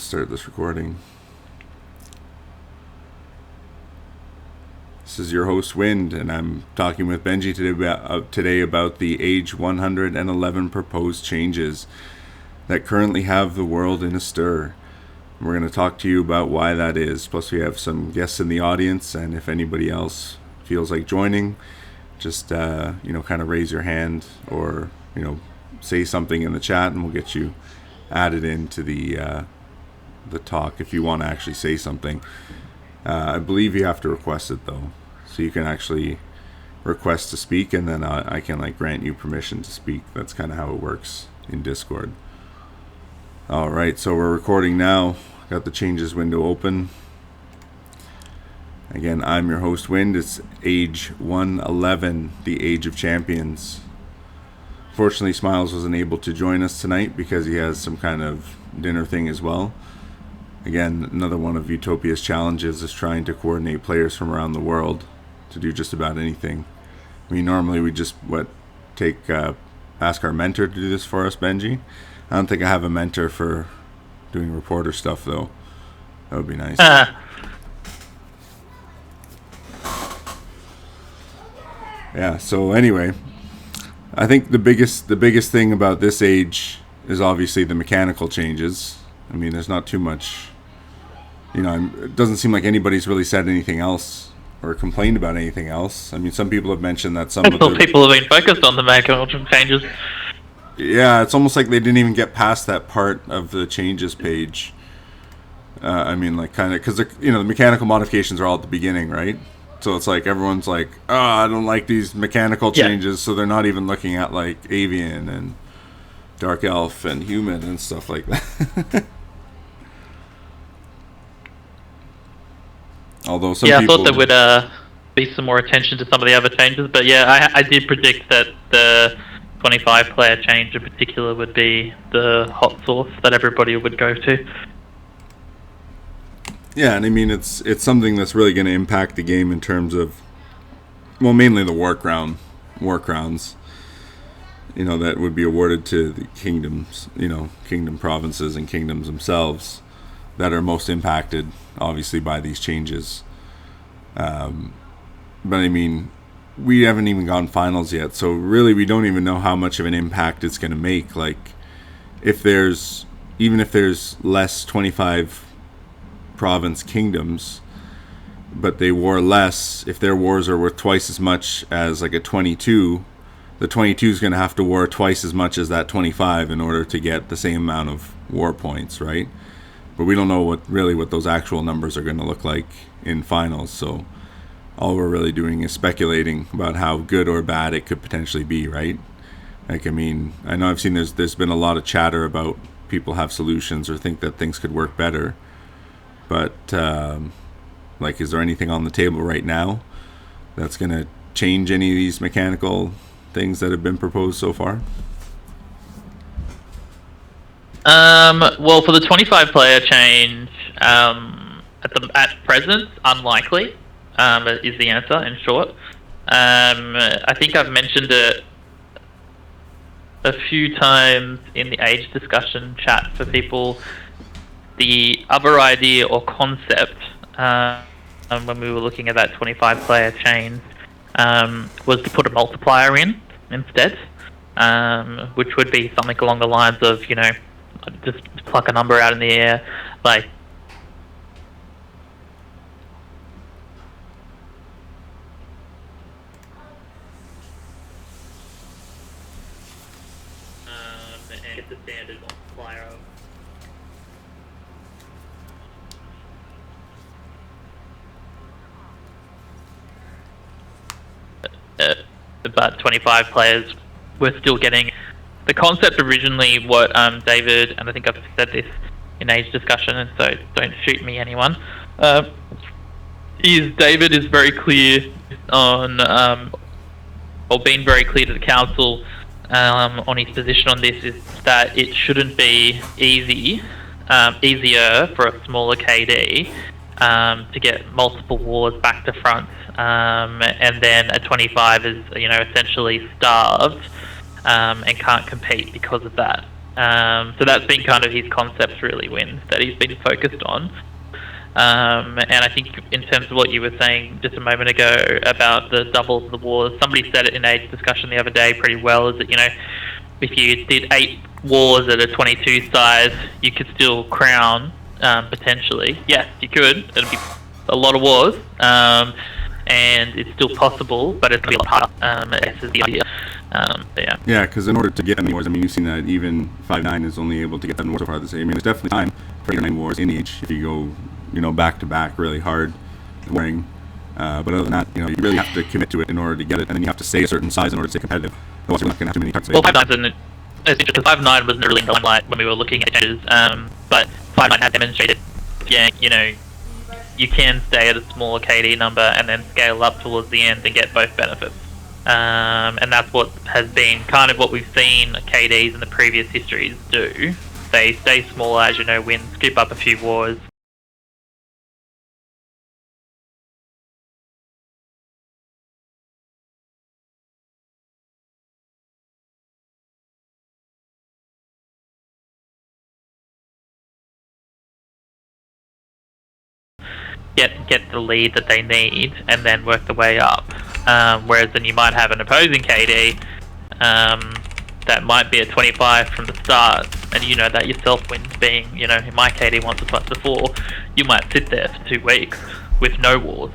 Let's start this recording. This is your host, Wind, and I'm talking with Benji today about the age 111 proposed changes that currently have the world in a stir. We're going to talk to you about why that is. Plus, we have some guests in the audience, and if anybody else feels like joining, just kind of raise your hand or say something in the chat, and we'll get you added into the talk if you want to actually say something. I believe you have to request it though, so you can actually request to speak, and then I can grant you permission to speak. That's kind of how it works in Discord. All right, so we're recording now. Got the changes window open. Again, I'm your host, Wind. It's age 111, the age of champions. Fortunately, Smiles wasn't able to join us tonight because he has some kind of dinner thing as well. Again, another one of Utopia's challenges is trying to coordinate players from around the world to do just about anything. I mean, normally we just ask our mentor to do this for us, Benji. I don't think I have a mentor for doing reporter stuff though. That would be nice. Yeah, so anyway, I think the biggest thing about this age is obviously the mechanical changes. I mean, there's not too much, it doesn't seem like anybody's really said anything else or complained about anything else. I mean, some people have mentioned that people have been focused on the mechanical changes. Yeah, it's almost like they didn't even get past that part of the changes page. Because the mechanical modifications are all at the beginning, right? So it's like everyone's like, I don't like these mechanical changes, so they're not even looking at avian and dark elf and human and stuff like that. Although some people... I thought there would be some more attention to some of the other changes, but I did predict that the 25 player change in particular would be the hot sauce that everybody would go to. Yeah, and I mean it's something that's really going to impact the game in terms of, well, mainly the war crowns, that would be awarded to the kingdoms, kingdom provinces and kingdoms themselves that are most impacted, obviously, by these changes. But I mean, we haven't even gone finals yet, so really we don't even know how much of an impact it's going to make. If there's less 25 province kingdoms, but they war less, if their wars are worth twice as much as a 22, the 22 is going to have to war twice as much as that 25 in order to get the same amount of war points, right? But we don't know what those actual numbers are going to look like in finals, so all we're really doing is speculating about how good or bad it could potentially be, right? I know I've seen there's been a lot of chatter about people have solutions or think that things could work better, but is there anything on the table right now that's going to change any of these mechanical things that have been proposed so far? Well, for the 25 player change, at present, unlikely, is the answer in short. I think I've mentioned it a few times in the age discussion chat for people. The other idea or concept, when we were looking at that 25 player change, was to put a multiplier in instead, which would be something along the lines of, just pluck a number out in the air, and get the standard multiplier but 25 players were still getting the concept originally. What David, and I think I've said this in age discussion, and so don't shoot me, anyone, is David is very clear on or been very clear to the council on his position on this, is that it shouldn't be easier for a smaller KD to get multiple wars back to front, and then a 25 is essentially starved and can't compete because of that. So that's been kind of his concept, really, wins that he's been focused on. And I think in terms of what you were saying just a moment ago about the doubles of the wars, somebody said it in a discussion the other day pretty well, is that, if you did 8 wars at a 22 size, you could still crown, potentially. Yes, you could. It'd be a lot of wars. And it's still possible, but it's going to be a lot harder. This is the idea. Yeah. Yeah, because in order to get 7 wars, I mean, you've seen that even 5-9 is only able to get 7 wars so far this year. I mean, there's definitely time for 9 wars in each if you go, back to back really hard warring. But other than that, you really have to commit to it in order to get it, and then you have to stay a certain size in order to stay competitive. Otherwise, you're not going to have too many cards. Well, 5-9 because 5-9 wasn't really in the limelight when we were looking at changes, but 5-9 had demonstrated, you can stay at a smaller KD number and then scale up towards the end and get both benefits. And that's what has been kind of what we've seen KDs in the previous histories do. They stay smaller as win, scoop up a few wars. Get the lead that they need and then work the way up. Whereas then you might have an opposing KD that might be at 25 from the start, and that yourself, wins being, my KD wants to plus the 4, you might sit there for 2 weeks with no wars.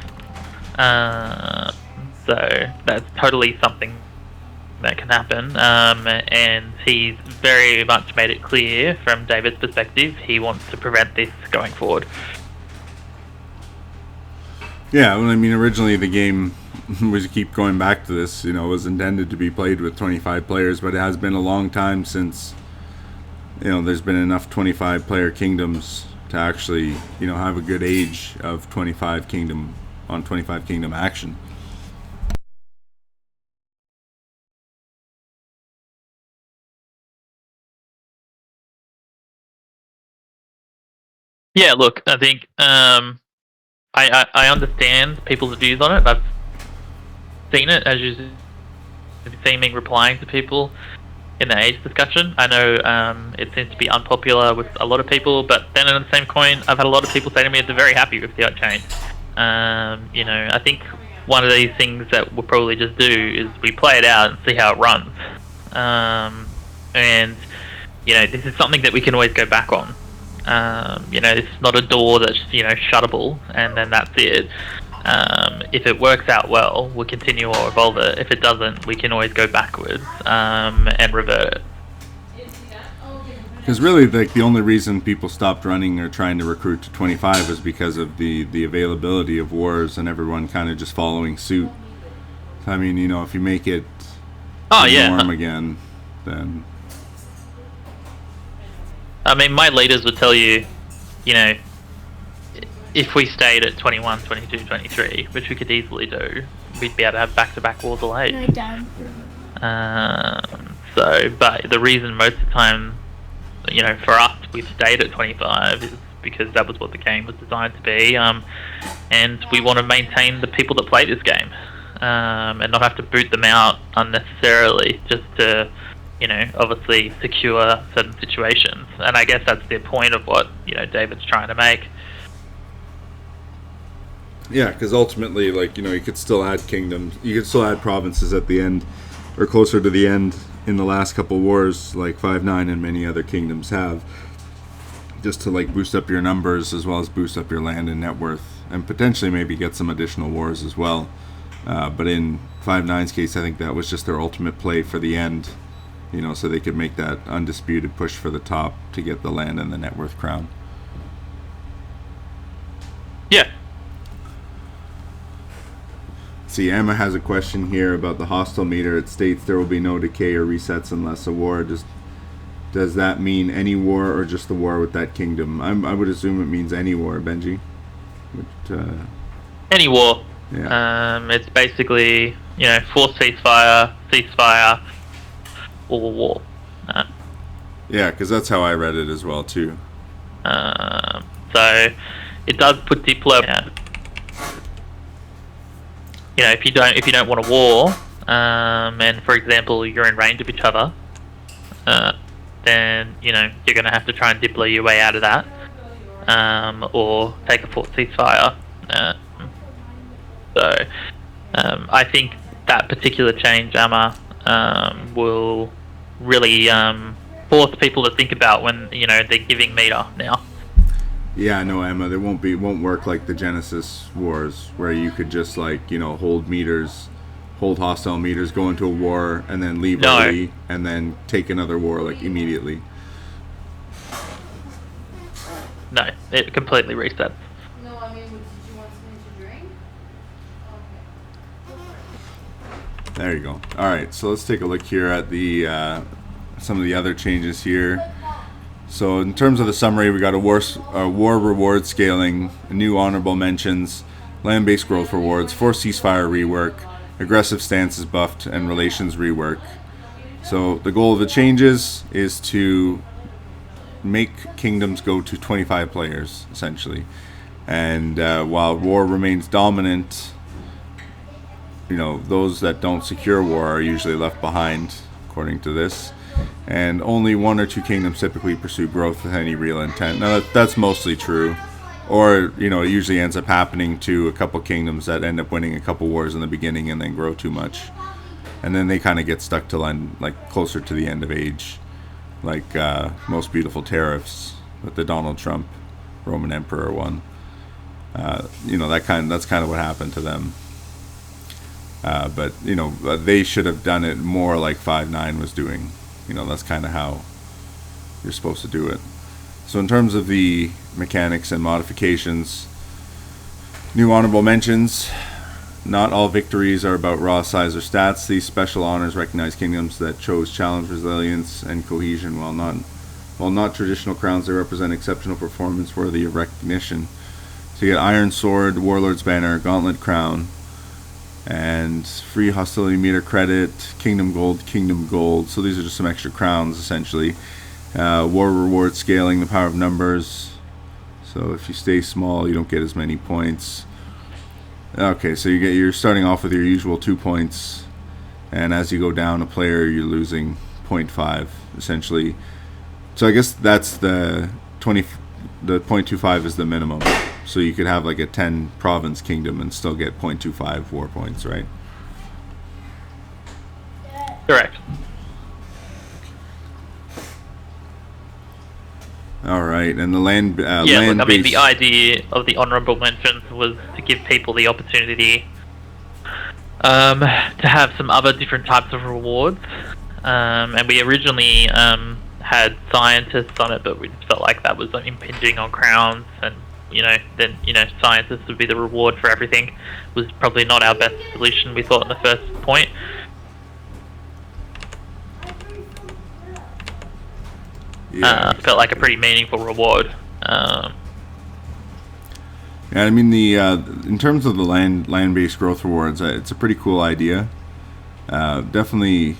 So that's totally something that can happen, and he's very much made it clear from David's perspective he wants to prevent this going forward. Yeah, well, I mean, originally the game, we keep going back to this, was intended to be played with 25 players, but it has been a long time since, there's been enough 25-player kingdoms to actually, have a good age of 25 kingdom action. Yeah, look, I think I understand people's views on it. I've seen it, as you've seen me replying to people in the age discussion. I know it seems to be unpopular with a lot of people, but then on the same coin, I've had a lot of people say to me that they're very happy with the change. I think one of these things that we'll probably just do is we play it out and see how it runs. And this is something that we can always go back on. It's not a door that's shuttable and then that's it. If it works out well, we'll continue or evolve it. If it doesn't, we can always go backwards and revert it. Because really, the only reason people stopped running or trying to recruit to 25 was because of the availability of wars and everyone kind of just following suit. I mean, if you make it norm again, then... I mean, my leaders would tell you, if we stayed at 21, 22, 23, which we could easily do, we'd be able to have back-to-back wars of age. No, Dad. But the reason most of the time, for us, we've stayed at 25 is because that was what the game was designed to be, and we want to maintain the people that play this game, and not have to boot them out unnecessarily just to... obviously secure certain situations. And I guess that's the point of what, David's trying to make. Yeah, because ultimately, you could still add kingdoms, you could still add provinces at the end, or closer to the end in the last couple wars, like 5-9 and many other kingdoms have, just to, boost up your numbers as well as boost up your land and net worth, and potentially maybe get some additional wars as well. But in 5-9's case, I think that was just their ultimate play for the end, so they could make that undisputed push for the top to get the land and the net worth crown. Yeah. See, Emma has a question here about the hostile meter. It states there will be no decay or resets unless a war. Does that mean any war or just the war with that kingdom? I would assume it means any war, Benji. Any war. Yeah. It's basically, forced ceasefire, or war. Yeah, because that's how I read it as well too. So it does put Diplo. If you don't want a war, and for example you're in range of each other, then you're going to have to try and diplo your way out of that, or take a fort ceasefire. So I think that particular change, Amma, will really force people to think about when they're giving meter now. Yeah, no, Emma, it won't work like the Genesis wars where you could just hold meters, hold hostile meters, go into a war, and then leave early, and then take another war immediately. No, it completely resets. No, I mean, did you want something to drink? Okay. There you go. All right, so let's take a look here at the some of the other changes here. So in terms of the summary, we got a war reward scaling, new honorable mentions, land-based growth rewards, forced ceasefire rework, aggressive stances buffed, and relations rework. So the goal of the changes is to make kingdoms go to 25 players, essentially. And while war remains dominant, those that don't secure war are usually left behind, according to this. And only one or two kingdoms typically pursue growth with any real intent. Now that's mostly true, or it usually ends up happening to a couple kingdoms that end up winning a couple wars in the beginning and then grow too much, and then they kind of get stuck to closer to the end of age, like Most Beautiful Tariffs with the Donald Trump Roman Emperor one. That's kind of what happened to them. But they should have done it more like 5.9 was doing. That's kind of how you're supposed to do it. So in terms of the mechanics and modifications, new honorable mentions. Not all victories are about raw size or stats. These special honors recognize kingdoms that chose challenge, resilience, and cohesion. While not traditional crowns, they represent exceptional performance worthy of recognition. So you get Iron Sword, Warlord's Banner, Gauntlet Crown, and free hostility meter credit, Kingdom Gold. So these are just some extra crowns, essentially. War reward scaling, the power of numbers. So if you stay small, you don't get as many points. Okay, so you're starting off with your usual 2 points, and as you go down a player, you're losing 0.5, essentially. So I guess that's the 0.25 is the minimum. So you could have a 10 province kingdom and still get 0.25 war points, right? Correct. All right, and the land. Look, I mean, the idea of the honourable mentions was to give people the opportunity to have some other different types of rewards. And we originally had scientists on it, but we felt like that was impinging on crowns, and then scientists would be the reward for everything. Was probably not our best solution, we thought, in the first point. Felt like a pretty meaningful reward. Yeah, I mean in terms of the land-based growth rewards, it's a pretty cool idea. Definitely,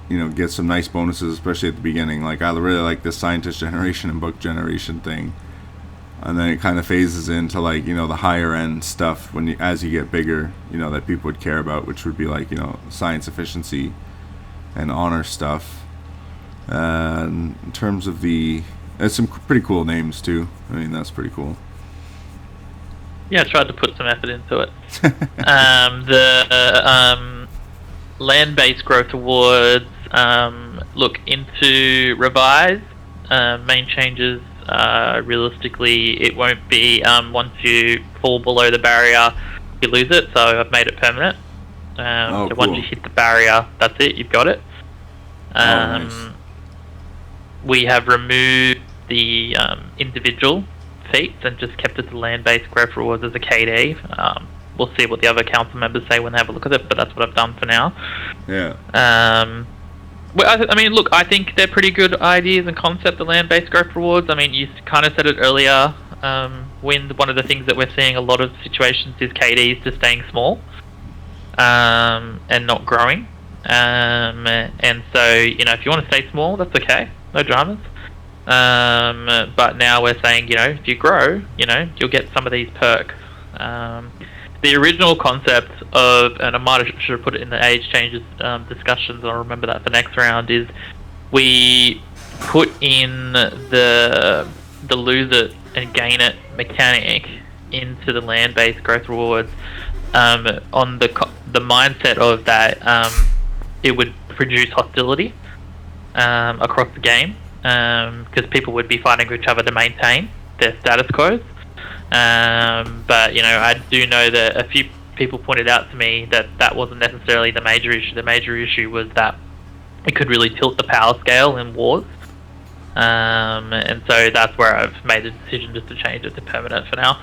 get some nice bonuses, especially at the beginning. I really like this scientist generation and book generation thing, and then it kind of phases into the higher end stuff as you get bigger. That people would care about, which would be science efficiency and honor stuff. In terms of there's some pretty cool names too. I mean, that's pretty cool. Yeah, I tried to put some effort into it. The land-based growth awards, look into revise. Main changes, realistically, it won't be once you fall below the barrier, you lose it. So I've made it permanent. So cool. Once you hit the barrier, that's it. You've got it. Nice. We have removed the individual feats and just kept it to land-based growth rewards as a KD. We'll see what the other council members say when they have a look at it, but that's what I've done for now. Yeah. Well, I mean, look, I think they're pretty good ideas and concept, the land-based growth rewards. I mean, you kind of said it earlier, when one of the things that we're seeing a lot of situations is KDs just staying small and not growing. And so, if you want to stay small, that's okay. No dramas. But now we're saying, if you grow, you'll get some of these perks. The original concept of, and I should have put it in the age changes discussions, I'll remember that for next round, is we put in the lose it and gain it mechanic into the land-based growth rewards, on the mindset of that, it would produce hostility across the game, because people would be fighting with each other to maintain their status quos. But I do know that a few people pointed out to me that that wasn't necessarily the major issue. The major issue was that it could really tilt the power scale in wars. And so that's where I've made the decision just to change it to permanent for now.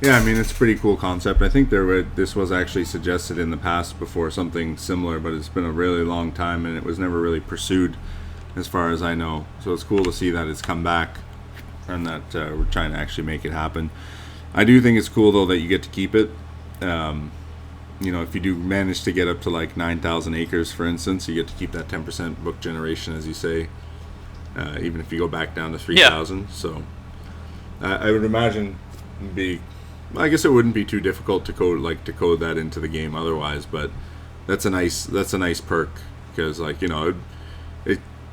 Yeah, I mean, it's a pretty cool concept. I think this was actually suggested in the past before, something similar, but it's been a really long time and it was never really pursued as far as I know. So it's cool to see that it's come back and that we're trying to actually make it happen. I do think it's cool though that you get to keep it. If you do manage to get up to like 9,000 acres, for instance, you get to keep that 10% book generation, as you say, even if you go back down to 3,000. Yeah. So I would imagine I guess it wouldn't be too difficult to code that into the game otherwise, but that's a nice perk, because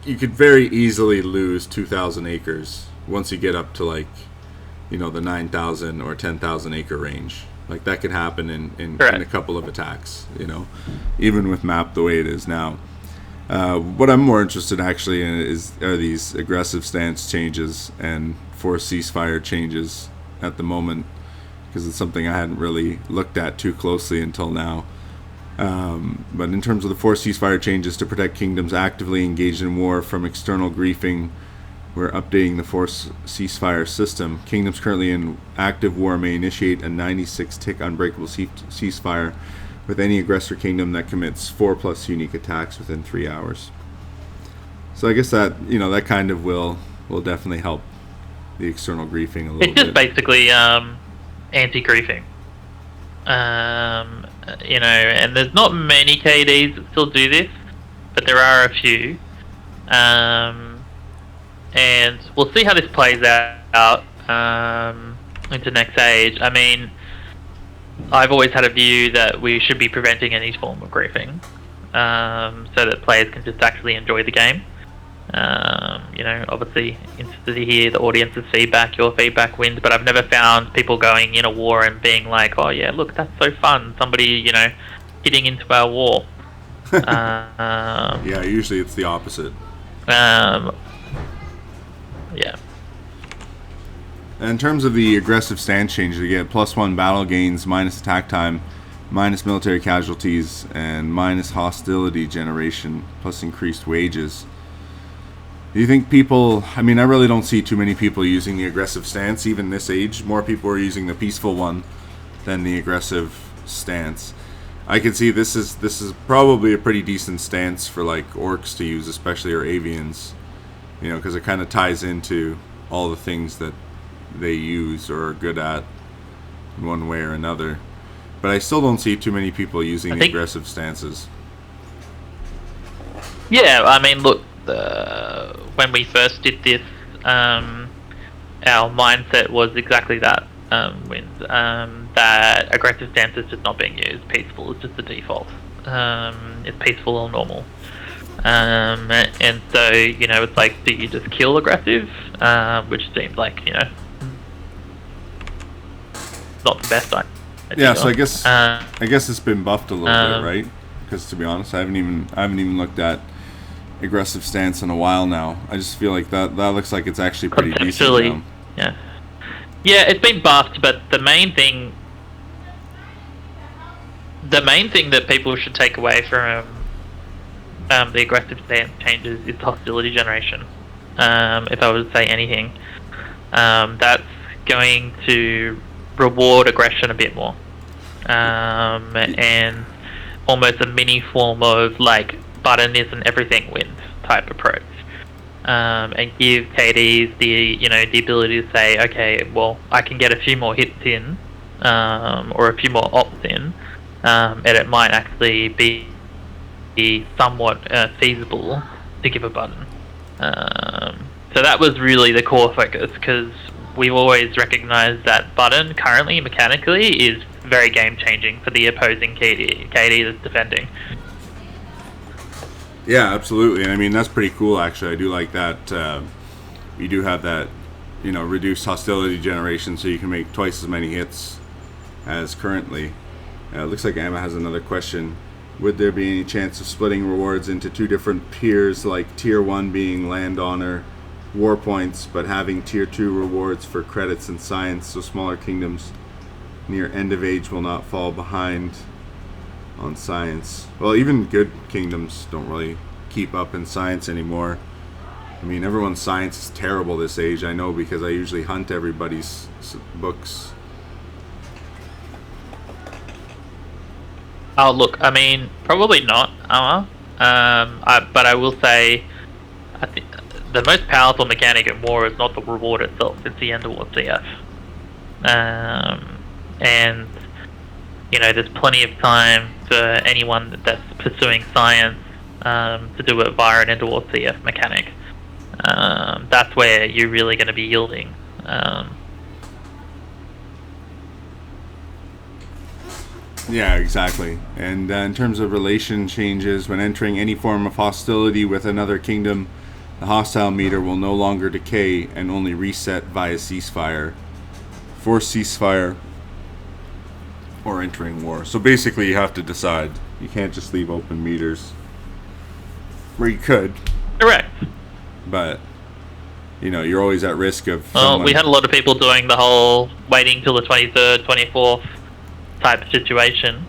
you could very easily lose 2,000 acres once you get up to the 9,000 or 10,000 acre range. Like that could happen in a couple of attacks, even with map the way it is now. What I'm more interested actually in are these aggressive stance changes and forced ceasefire changes at the moment, because it's something I hadn't really looked at too closely until now. But in terms of the forced ceasefire changes to protect kingdoms actively engaged in war from external griefing, we're updating the forced ceasefire system. Kingdoms currently in active war may initiate a 96-tick unbreakable ceasefire with any aggressor kingdom that commits 4+ unique attacks within 3 hours. So I guess that that kind of will definitely help the external griefing a little bit. It's just basically anti-griefing. And there's not many KDs that still do this, but there are a few. And we'll see how this plays out into next age. I mean, I've always had a view that we should be preventing any form of griefing, so that players can just actually enjoy the game. Obviously interested to hear the audience's feedback. Your feedback wins, but I've never found people going in a war and being like, "Oh yeah, look, that's so fun." Somebody, hitting into our war. Yeah, usually it's the opposite. Yeah. And in terms of the aggressive stance changes, you get +1 battle gains, minus attack time, minus military casualties, and minus hostility generation, plus increased wages. Do you think people... I mean, I really don't see too many people using the aggressive stance, even this age. More people are using the peaceful one than the aggressive stance. I can see this is probably a pretty decent stance for orcs to use, especially, or avians. Because it kind of ties into all the things that they use or are good at in one way or another. But I still don't see too many people using the aggressive stances. Yeah, I mean, look, when we first did this, our mindset was exactly that. That aggressive stance is just not being used. Peaceful is just the default. It's peaceful or normal. And so, it's like, do you just kill aggressive? Which seems like, not the best idea. Yeah, so I guess it's been buffed a little bit, right? Because to be honest, I haven't even looked at aggressive stance in a while now. I just feel like that looks like it's actually pretty decent now. Yeah, it's been buffed, but the main thing that people should take away from the aggressive stance changes is hostility generation. If I was to say anything, that's going to reward aggression a bit more, and almost a mini form of button isn't everything wins type approach, and give KDs the ability to say, okay, well, I can get a few more hits in, or a few more ops in, and it might actually be somewhat feasible to give a button. So that was really the core focus, because we've always recognized that button currently mechanically is very game changing for the opposing KD that's defending. Yeah, absolutely. And I mean, that's pretty cool, actually. I do like that. You do have that, reduced hostility generation, so you can make twice as many hits as currently. It looks like Emma has another question. Would there be any chance of splitting rewards into two different tiers, like tier 1 being land honor, war points, but having tier 2 rewards for credits and science, so smaller kingdoms near end of age will not fall behind on science? Well, even good kingdoms don't really keep up in science anymore. I mean, everyone's science is terrible this age. I know, because I usually hunt everybody's books. Oh, look, I mean, probably not, but I will say, I think the most powerful mechanic in war is not the reward itself, it's the end of war CF. And, there's plenty of time for anyone that's pursuing science to do it via an end of war CF mechanic. That's where you're really going to be yielding. Yeah, exactly. And in terms of relation changes, when entering any form of hostility with another kingdom, the hostile meter will no longer decay and only reset via ceasefire. Forced ceasefire or entering war. So basically, you have to decide. You can't just leave open meters. Where you could. Correct. But, you're always at risk of Well, we had a lot of people doing the whole waiting till the 23rd, 24th type situation,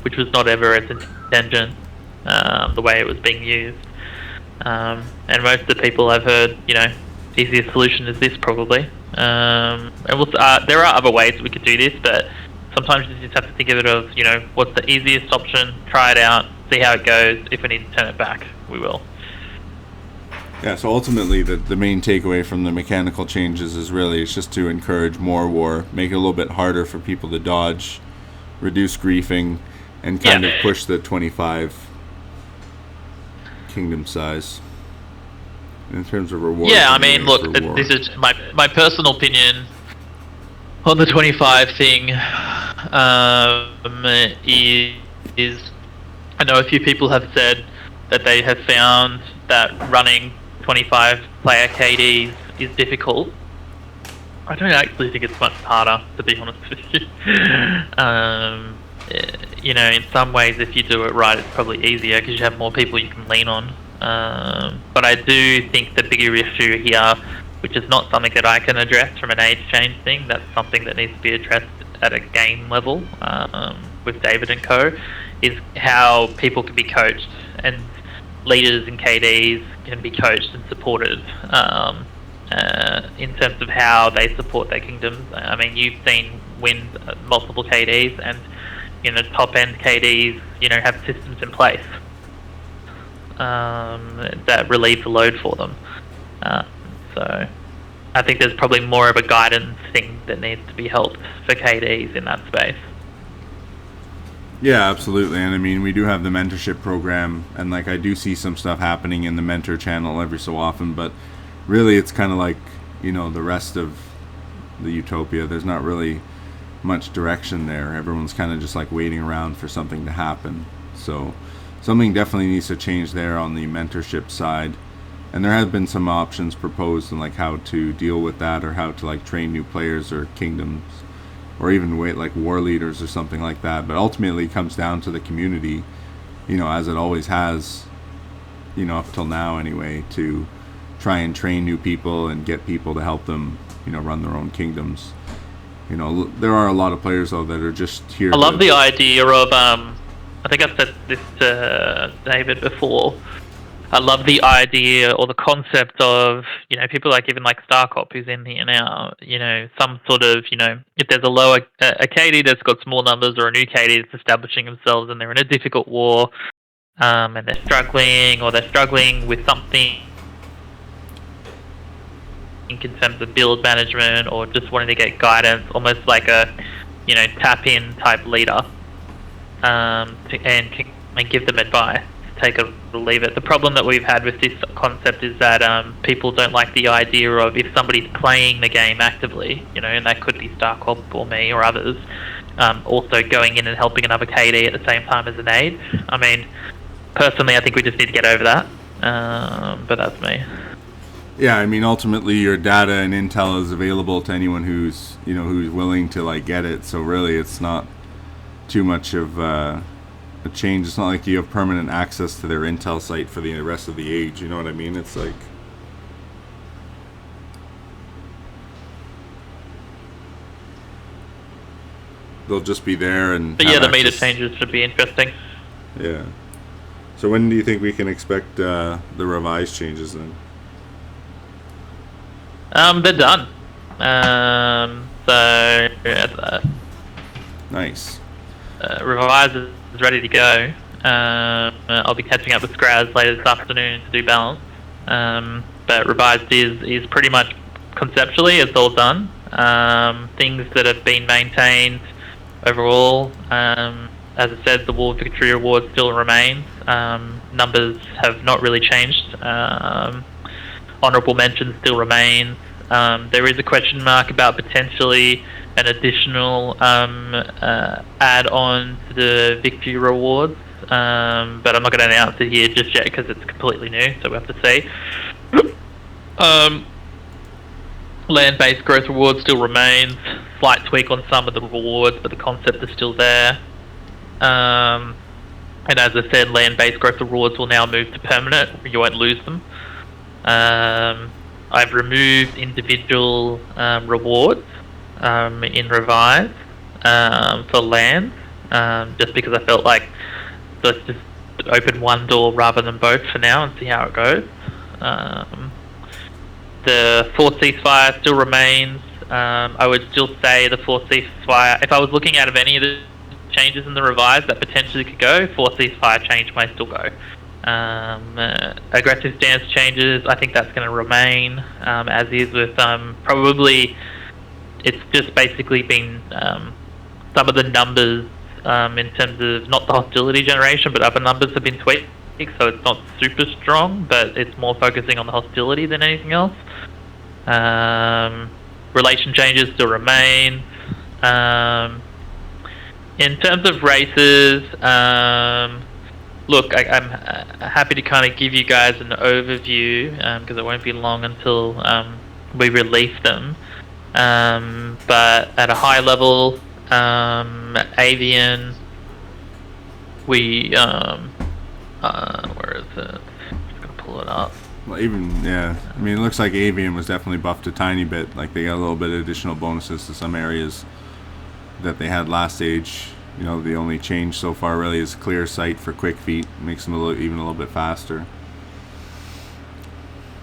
which was not ever its intention, the way it was being used. And most of the people I've heard, easiest solution is this probably. And there are other ways we could do this, but sometimes you just have to think of it of, what's the easiest option, try it out, see how it goes. If we need to turn it back, we will. Yeah, so ultimately the main takeaway from the mechanical changes is really it's just to encourage more war, make it a little bit harder for people to dodge, reduce griefing, and kind of push the 25 kingdom size. In terms of rewards. Yeah, I mean, look, this is my personal opinion on the 25 thing. Is I know a few people have said that they have found that running 25 player KDs is difficult. I don't actually think it's much harder, to be honest with you. In some ways, if you do it right, it's probably easier because you have more people you can lean on. But I do think the bigger issue here, which is not something that I can address from an age change thing, that's something that needs to be addressed at a game level with David and co, is how people can be coached, and leaders and KDs can be coached and supported in terms of how they support their kingdoms. I mean, you've seen win multiple KDs, and top end KDs have systems in place that relieve the load for them. So I think there's probably more of a guidance thing that needs to be helped for KDs in that space. Yeah, absolutely. And I mean, we do have the mentorship program, and I do see some stuff happening in the mentor channel every so often, but really it's kind of like, the rest of the Utopia. There's not really much direction there. Everyone's kind of just waiting around for something to happen. So something definitely needs to change there on the mentorship side. And there have been some options proposed on how to deal with that, or how to train new players or kingdoms, or even wait war leaders or something like that. But ultimately it comes down to the community, as it always has, up till now anyway, to try and train new people and get people to help them, run their own kingdoms. There are a lot of players though that are just here. I love the idea of, I think I've said this to David before, I love the idea or the concept of, people even Starcop, who's in here now, some sort of, if there's a KD that's got small numbers, or a new KD that's establishing themselves and they're in a difficult war, and they're struggling with something in terms of build management, or just wanting to get guidance, almost like a, tap in type leader, and give them advice. Take it or leave it. The problem that we've had with this concept is that people don't like the idea of, if somebody's playing the game actively, and that could be Starcop or me or others, also going in and helping another KD at the same time as an aid. I mean, personally, I think we just need to get over that. But that's me. Yeah, I mean, ultimately, your data and intel is available to anyone who's who's willing to like get it. So really, it's not too much of a change. It's not like you have permanent access to their intel site for the rest of the age. You know what I mean? It's like they'll just be there and. But yeah, the meter changes should be interesting. Yeah. So when do you think we can expect the revised changes then? They're done. Nice. Revise is ready to go. I'll be catching up with Scraz later this afternoon to do balance. But revised is pretty much conceptually it's all done. Things that have been maintained overall. As I said, the War Victory Award still remains. Numbers have not really changed. Honourable mention still remains. There is a question mark about potentially an additional add-on to the Victory Rewards, but I'm not going to announce it here just yet because it's completely new, so we have to see. Land-based growth reward still remains. Slight tweak on some of the rewards, but the concept is still there. And as I said, land-based growth rewards will now move to permanent. You won't lose them. I've removed individual rewards in Revise for land, just because I felt like let's just open one door rather than both for now and see how it goes. The forced ceasefire still remains. I would still say the forced ceasefire, if I was looking out of any of the changes in the Revise that potentially could go, forced ceasefire change may still go. Aggressive stance changes, I think that's going to remain as is with probably it's just basically been some of the numbers in terms of not the hostility generation but other numbers have been tweaked, so it's not super strong but it's more focusing on the hostility than anything else. Relation changes still remain. In terms of races, look, I'm happy to kind of give you guys an overview because it won't be long until we release them. But at a high level, avian, we where is it? I'm just gonna pull it up. Well, even yeah, I mean, it looks like avian was definitely buffed a tiny bit. Like they got a little bit of additional bonuses to some areas that they had last stage. You know, the only change so far really is clear sight for quick feet. Makes them even a little bit faster.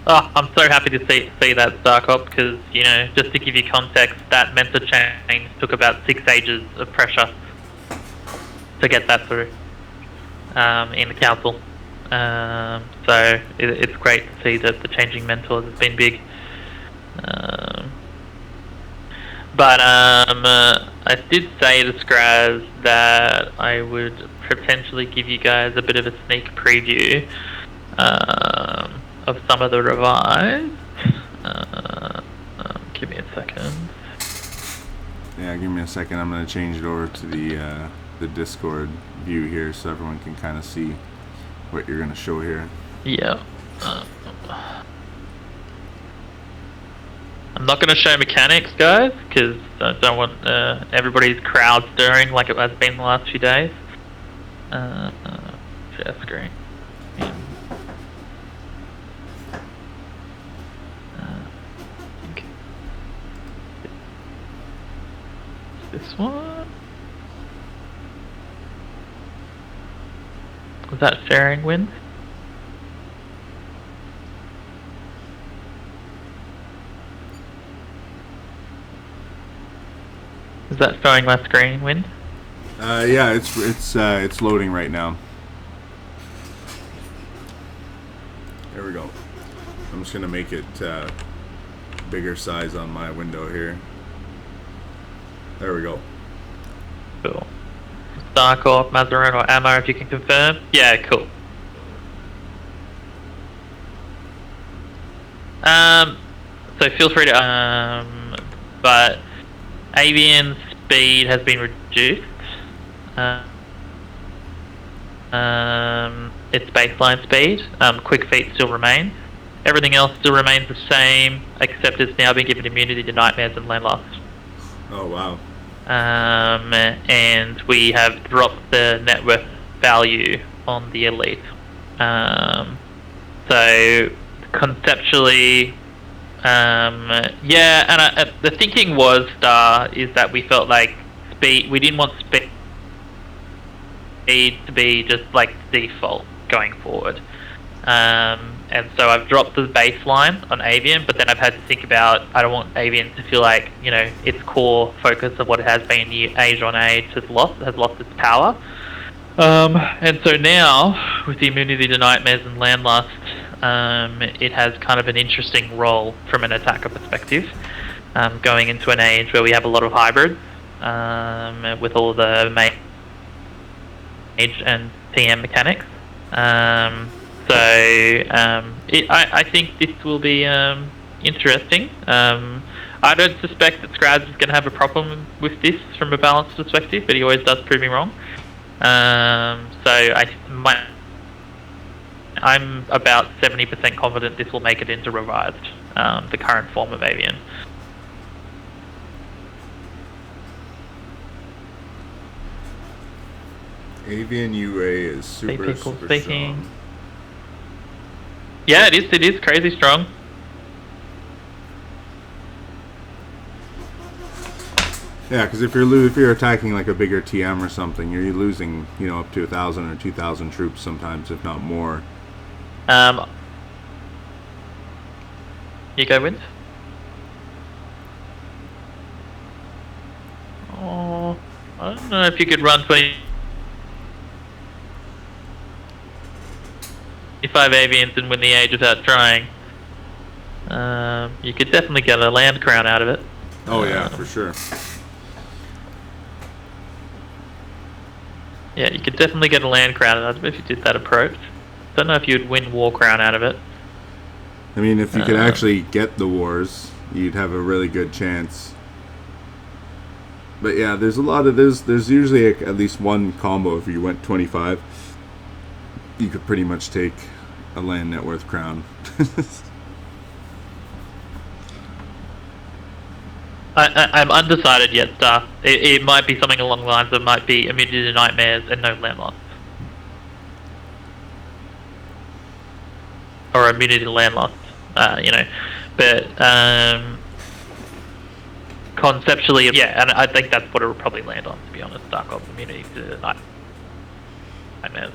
Oh, I'm so happy to see that, Starcop, because, you know, just to give you context, that mentor change took about 6 ages of pressure to get that through in the council. So it's great to see that the changing mentors has been big. But I did say to Scraz that I would potentially give you guys a bit of a sneak preview of some of the revised. Give me a second. Yeah, give me a second. I'm going to change it over to the Discord view here so everyone can kind of see what you're going to show here. Yeah. I'm not going to show mechanics, guys, because I don't want everybody's crowd stirring like it has been the last few days. Share screen. This one? Was that sharing win? Is that showing my screen, Wind? Yeah, it's loading right now. There we go. I'm just gonna make it bigger size on my window here. There we go. Cool. Starcorp, Mazarin, or Ammo, if you can confirm. Yeah, cool. So feel free to but avian speed has been reduced. its baseline speed. Quick feet still remains. Everything else still remains the same, except it's now been given immunity to nightmares and landlust. Oh wow. And we have dropped the net worth value on the elite. So conceptually, yeah, and the thinking was is that we felt like speed. We didn't want speed to be just like default going forward. And so I've dropped the baseline on Avian, but then I've had to think about, I don't want Avian to feel like, you know, its core focus of what it has been age on age has lost its power. And so now, with the immunity to nightmares and landlust, it has kind of an interesting role from an attacker perspective, going into an age where we have a lot of hybrids, with all the mage and TM mechanics. I think this will be interesting. I don't suspect that Scrads is going to have a problem with this from a balance perspective, but he always does prove me wrong. I'm about 70% confident this will make it into revised, the current form of Avian. Avian UA is super strong. Yeah, it is crazy strong. Yeah, because if you're attacking like a bigger TM or something, you're losing, you know, up to 1,000 or 2,000 troops sometimes, if not more. You go, Wins. Oh, I don't know if you could run 25 Avians and win the age without trying. You could definitely get a land crown out of it. Oh yeah, for sure. Yeah, you could definitely get a land crown out of it if you did that approach. Don't know if you'd win war crown out of it. I mean, if you could actually get the wars, you'd have a really good chance. But yeah, there's usually at least one combo. If you went 25, you could pretty much take a land net worth crown. I'm undecided yet, Star. It might be something along the lines of might be immunity to nightmares and no landloss. Or immunity to landloss, you know. But conceptually, yeah, and I think that's what it will probably land on, to be honest, Dark Ops immunity to nightmares.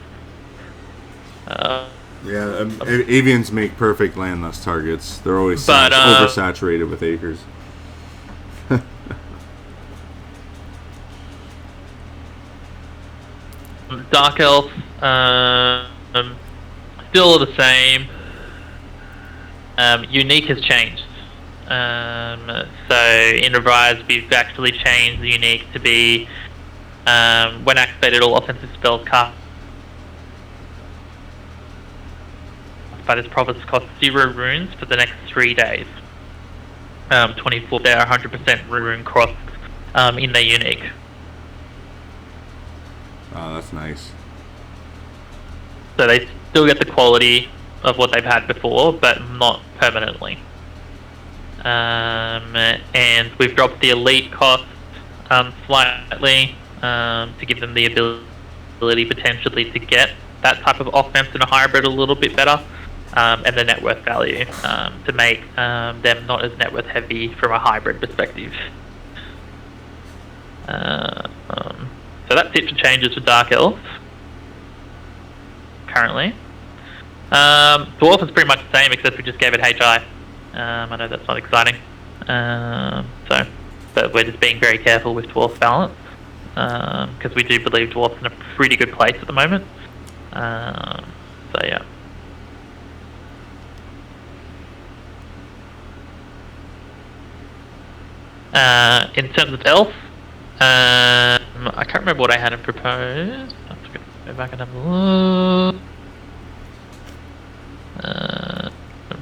Yeah, Avians make perfect landless targets. They're always oversaturated with acres. Dark Elf, still the same. Unique has changed. So in Revise, we've actually changed the unique to be when activated, all offensive spells cast by this province cost 0 runes for the next 3 days. 24 they are 100% rune crossed in their unique. Oh, that's nice. So they still get the quality of what they've had before, but not permanently. And we've dropped the elite cost slightly to give them the ability potentially to get that type of offense in a hybrid a little bit better, and the net worth value to make them not as net worth heavy from a hybrid perspective. So that's it for changes for Dark Elf currently. Dwarf is pretty much the same, except we just gave it HI. I know that's not exciting. But we're just being very careful with Dwarf balance, because we do believe Dwarf's in a pretty good place at the moment. So yeah. In terms of Elf, I can't remember what I had him proposed. Let's go back and have a look.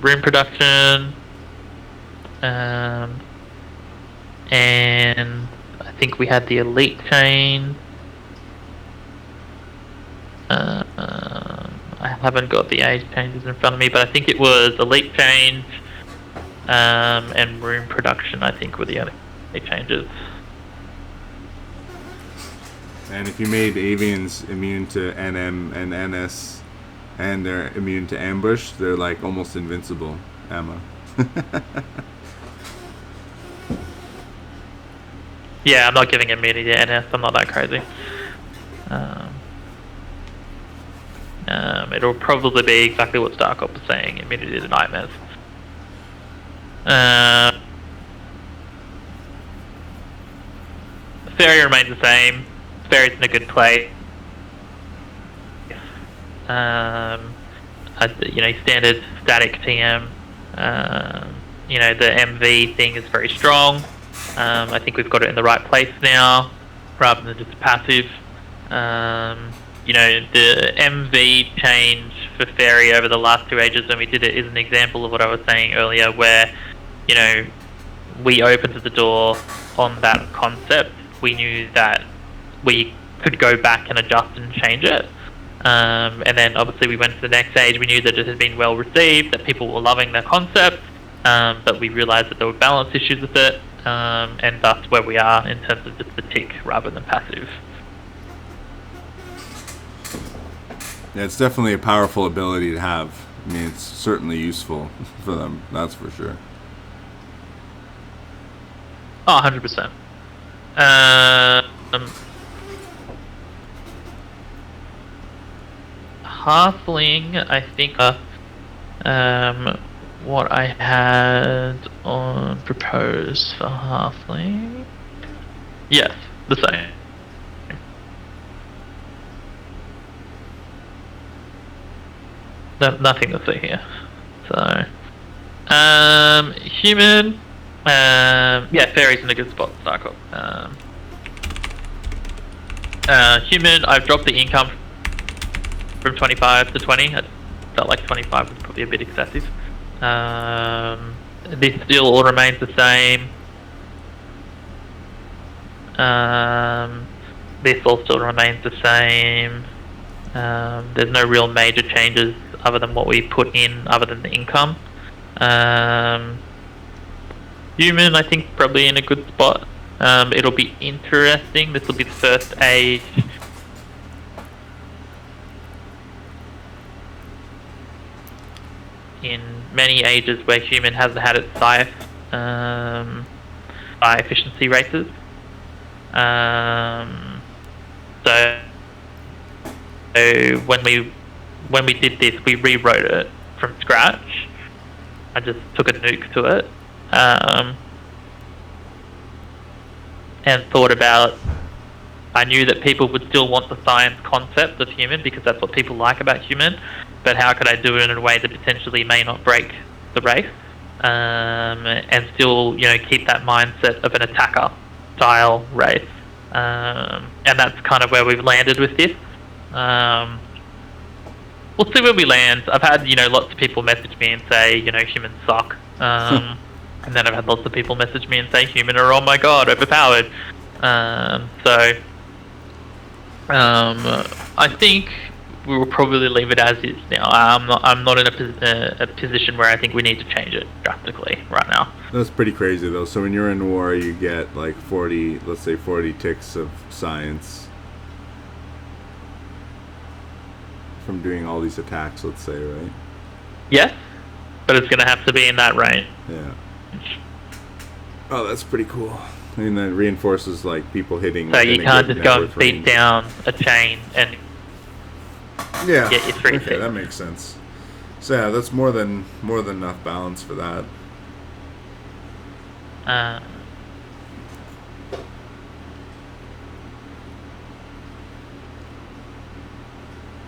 Room production, and I think we had the elite chain. I haven't got the age changes in front of me, but I think it was elite change and room production, I think, were the only changes. And if you made avians immune to NM and NS, and they're immune to ambush, they're like almost invincible ammo. Yeah, I'm not giving immunity to NS. I'm not that crazy. It'll probably be exactly what Starcop was saying, immunity to nightmares. Fairy remains the same. Fairy's in a good place. Standard static TM. The MV thing is very strong. I think we've got it in the right place now, rather than just passive. The MV change for Fairy over the last 2 ages when we did it is an example of what I was saying earlier, where, we opened the door on that concept. We knew that we could go back and adjust and change it. And then obviously we went to the next stage. We knew that it had been well received, that people were loving the concept, but we realised that there were balance issues with it, and thus where we are in terms of just the tick rather than passive. Yeah, it's definitely a powerful ability to have. I mean, it's certainly useful for them, that's for sure. Oh, 100%. Halfling, I think, what I had on proposed for Halfling. Yes, the same. Nothing to see here. So, human. Fairy's in a good spot. Starcop. Human. I've dropped the income from 25 to 20. I felt like 25 was probably a bit excessive. This still all remains the same. This all still remains the same. There's no real major changes other than what we put in, other than the income. Human, I think, probably in a good spot. It'll be interesting. This will be the first age in many ages where human hasn't had its psi efficiency races. So when we did this, we rewrote it from scratch. I just took a nuke to it, and thought about. I knew that people would still want the science concept of human because that's what people like about human. But how could I do it in a way that potentially may not break the race, and still, keep that mindset of an attacker style race? And that's kind of where we've landed with this. We'll see where we land. I've had, lots of people message me and say, humans suck. And then I've had lots of people message me and say human are, oh my god, overpowered. I think we will probably leave it as is now. I'm not in a position where I think we need to change it drastically right now. That's pretty crazy though. So when you're in war, you get like 40 ticks of science from doing all these attacks, let's say, right? Yes, but it's going to have to be in that range. Yeah. Oh, that's pretty cool. I mean, that reinforces like people hitting. So you can't just go and beat down a chain and get your 3 okay, that makes sense. So yeah, that's more than enough balance for that.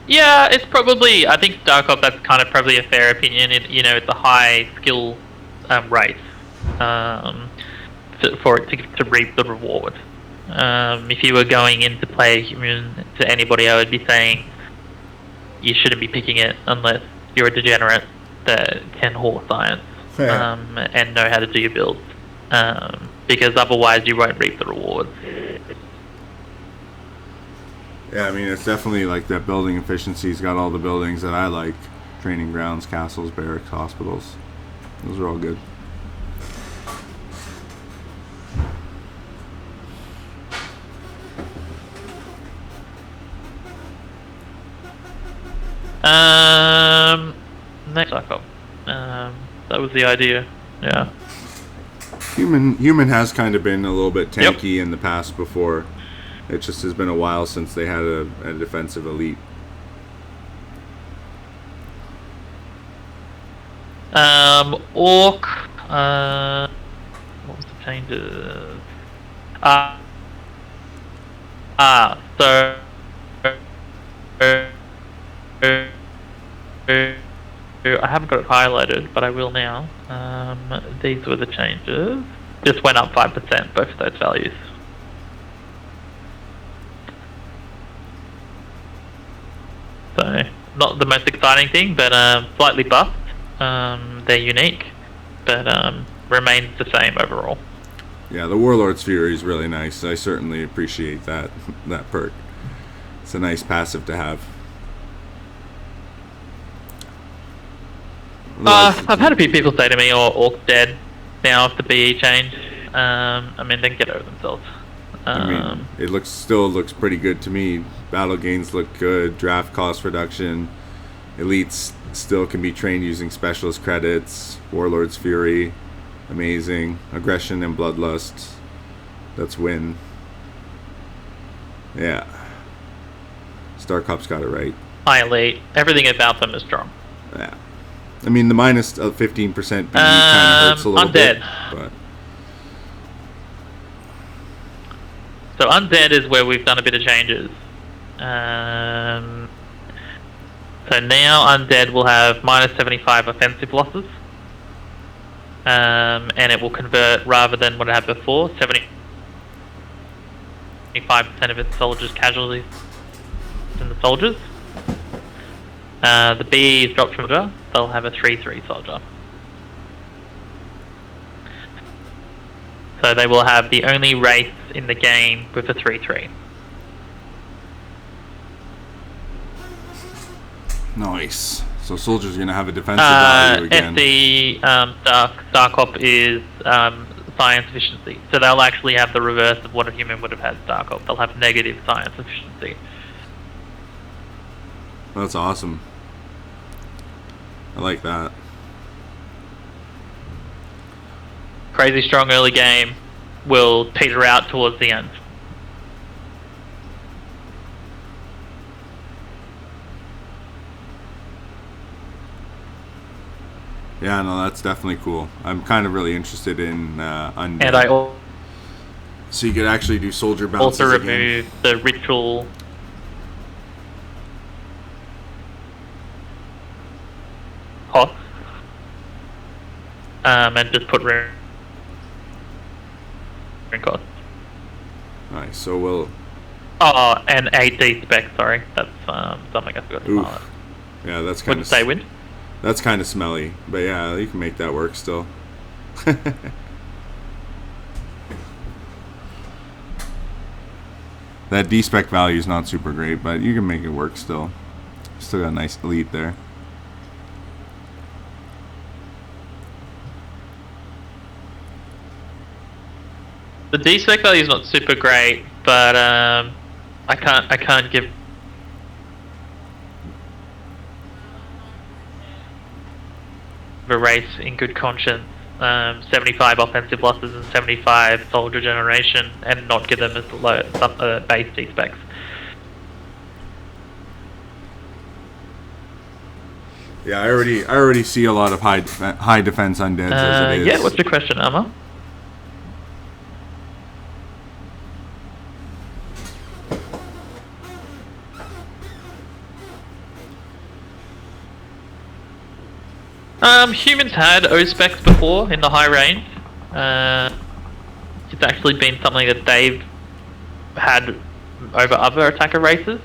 Yeah, it's probably. I think Starcop. That's kind of probably a fair opinion. It's a high skill race for it to reap the reward. If you were going in to play a human to anybody, I would be saying you shouldn't be picking it unless you're a degenerate that can haul science and know how to do your builds. Because otherwise, you won't reap the rewards. Yeah, I mean, it's definitely like that building efficiency's got all the buildings that I like. Training grounds, castles, barracks, hospitals. Those are all good. Next cycle. That was the idea. Yeah. Human has kind of been a little bit Yep. tanky in the past before. It just has been a while since they had a defensive elite. Orc. What was the changes? So. I haven't got it highlighted, but I will now. These were the changes. Just went up 5%, both of those values. So, not the most exciting thing, but slightly buffed. They're unique, but remains the same overall. Yeah, the Warlord's Fury is really nice. I certainly appreciate that perk. It's a nice passive to have. I've had a few people say to me, "Oh, Orc's dead now if the BE change." I mean, they can get over themselves. I mean, it still looks pretty good to me. Battle gains look good. Draft cost reduction. Elites still can be trained using specialist credits. Warlord's Fury, amazing. Aggression and Bloodlust. That's win. Yeah. Starcop's got it right. High elite. Everything about them is strong. Yeah. I mean, the minus 15% BE kind of hurts a little bit. But So undead is where we've done a bit of changes. So now undead will have minus 75 offensive losses. And it will convert, rather than what it had before, 75% of its soldiers' casualties in the soldiers. The BE is dropped from soldier. They'll have a 3/3 soldier. So they will have the only race in the game with a 3/3. nice. So soldiers are gonna have a defensive value again. SC Starcop is science efficiency. So they'll actually have the reverse of what a human would have had Starcop. They'll have negative science efficiency. That's awesome. I like that. Crazy strong early game will peter out towards the end. Yeah, no, that's definitely cool. I'm kind of really interested in undead. And I So you could actually do soldier bounces also again. remove the ritual cost. And just put ring cost. Nice. So we'll. Oh, and 8D spec, sorry. That's something I forgot to highlight. Yeah, that's What kind did of. say, Wind? That's kind of smelly, but yeah, you can make that work still. That D-spec value is not super great, but you can make it work still. Still got a nice elite there. The D-spec value is not super great, but I can't give a race in good conscience 75 offensive losses and 75 soldier generation and not give them as low base D-specs. Yeah, I already see a lot of high defense undeads as it is. Yeah, what's your question, Amma? Humans had O-specs before in the high range. It's actually been something that they've had over other attacker races.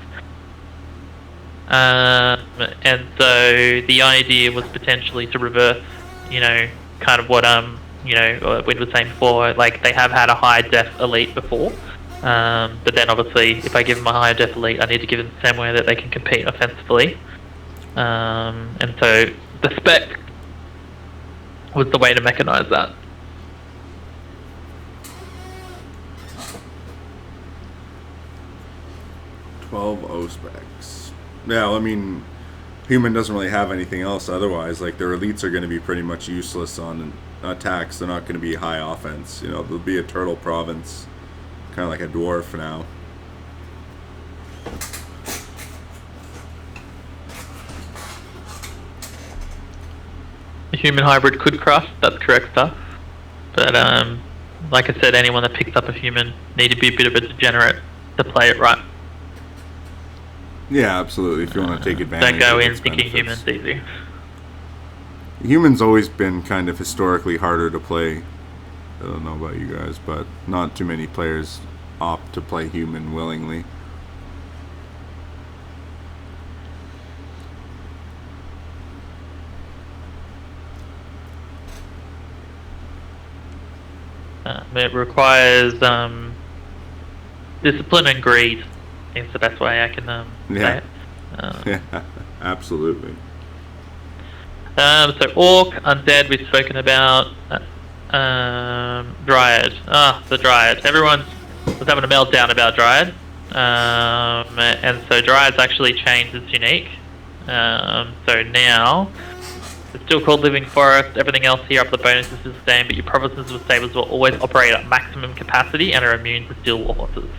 And so the idea was potentially to reverse, kind of what Wind was saying before. Like they have had a high def elite before, But then obviously, if I give them a higher def elite, I need to give them the same way that they can compete offensively. And so the spec was the way to mechanize that. 12 O specs. Yeah, well, I mean, human doesn't really have anything else otherwise. Like, their elites are going to be pretty much useless on attacks. They're not going to be high offense. You know, they'll be a turtle province, kind of like a dwarf now. A human hybrid could crush, that's correct stuff. But like I said, anyone that picks up a human need to be a bit of a degenerate to play it right. Yeah, absolutely. If you want to take advantage Don't go of in its thinking benefits. humans easy. Humans always been kind of historically harder to play. I don't know about you guys, but not too many players opt to play human willingly. It requires discipline and greed. I think it's the best way I can say it. Yeah, absolutely. So Orc, Undead, we've spoken about. Dryad. The Dryad. Everyone was having a meltdown about Dryad. And so Dryad's actually changed its unique. So now, it's still called Living Forest. Everything else here up the bonuses is the same, but your provinces with stables will always operate at maximum capacity and are immune to steel war horses.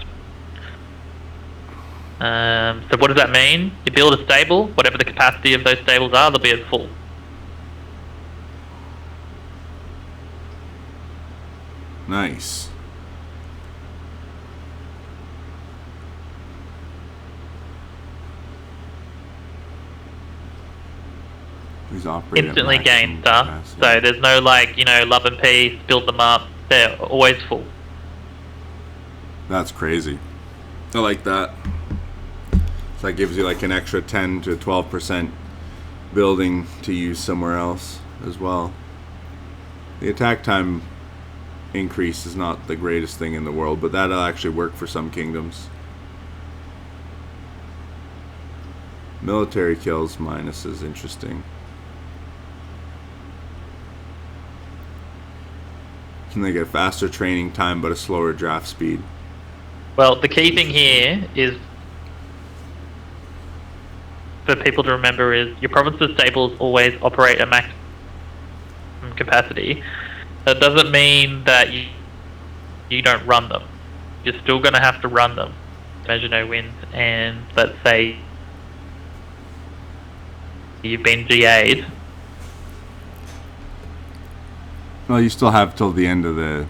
So what does that mean? You build a stable, whatever the capacity of those stables are, they'll be at full. Nice. He's operating at Instantly gain maximum stuff. capacity. So there's no like, love and peace, build them up. They're always full. That's crazy. I like that. So that gives you like an extra 10 to 12% building to use somewhere else as well. The attack time increase is not the greatest thing in the world, but that'll actually work for some kingdoms. Military kills minus is interesting. Can they get faster training time but a slower draft speed? Well, the key thing here is for people to remember is your province's stables always operate at maximum capacity. That doesn't mean that you don't run them. You're still going to have to run them. Measure no wins, and let's say you've been GA'd. Well, you still have till the end of the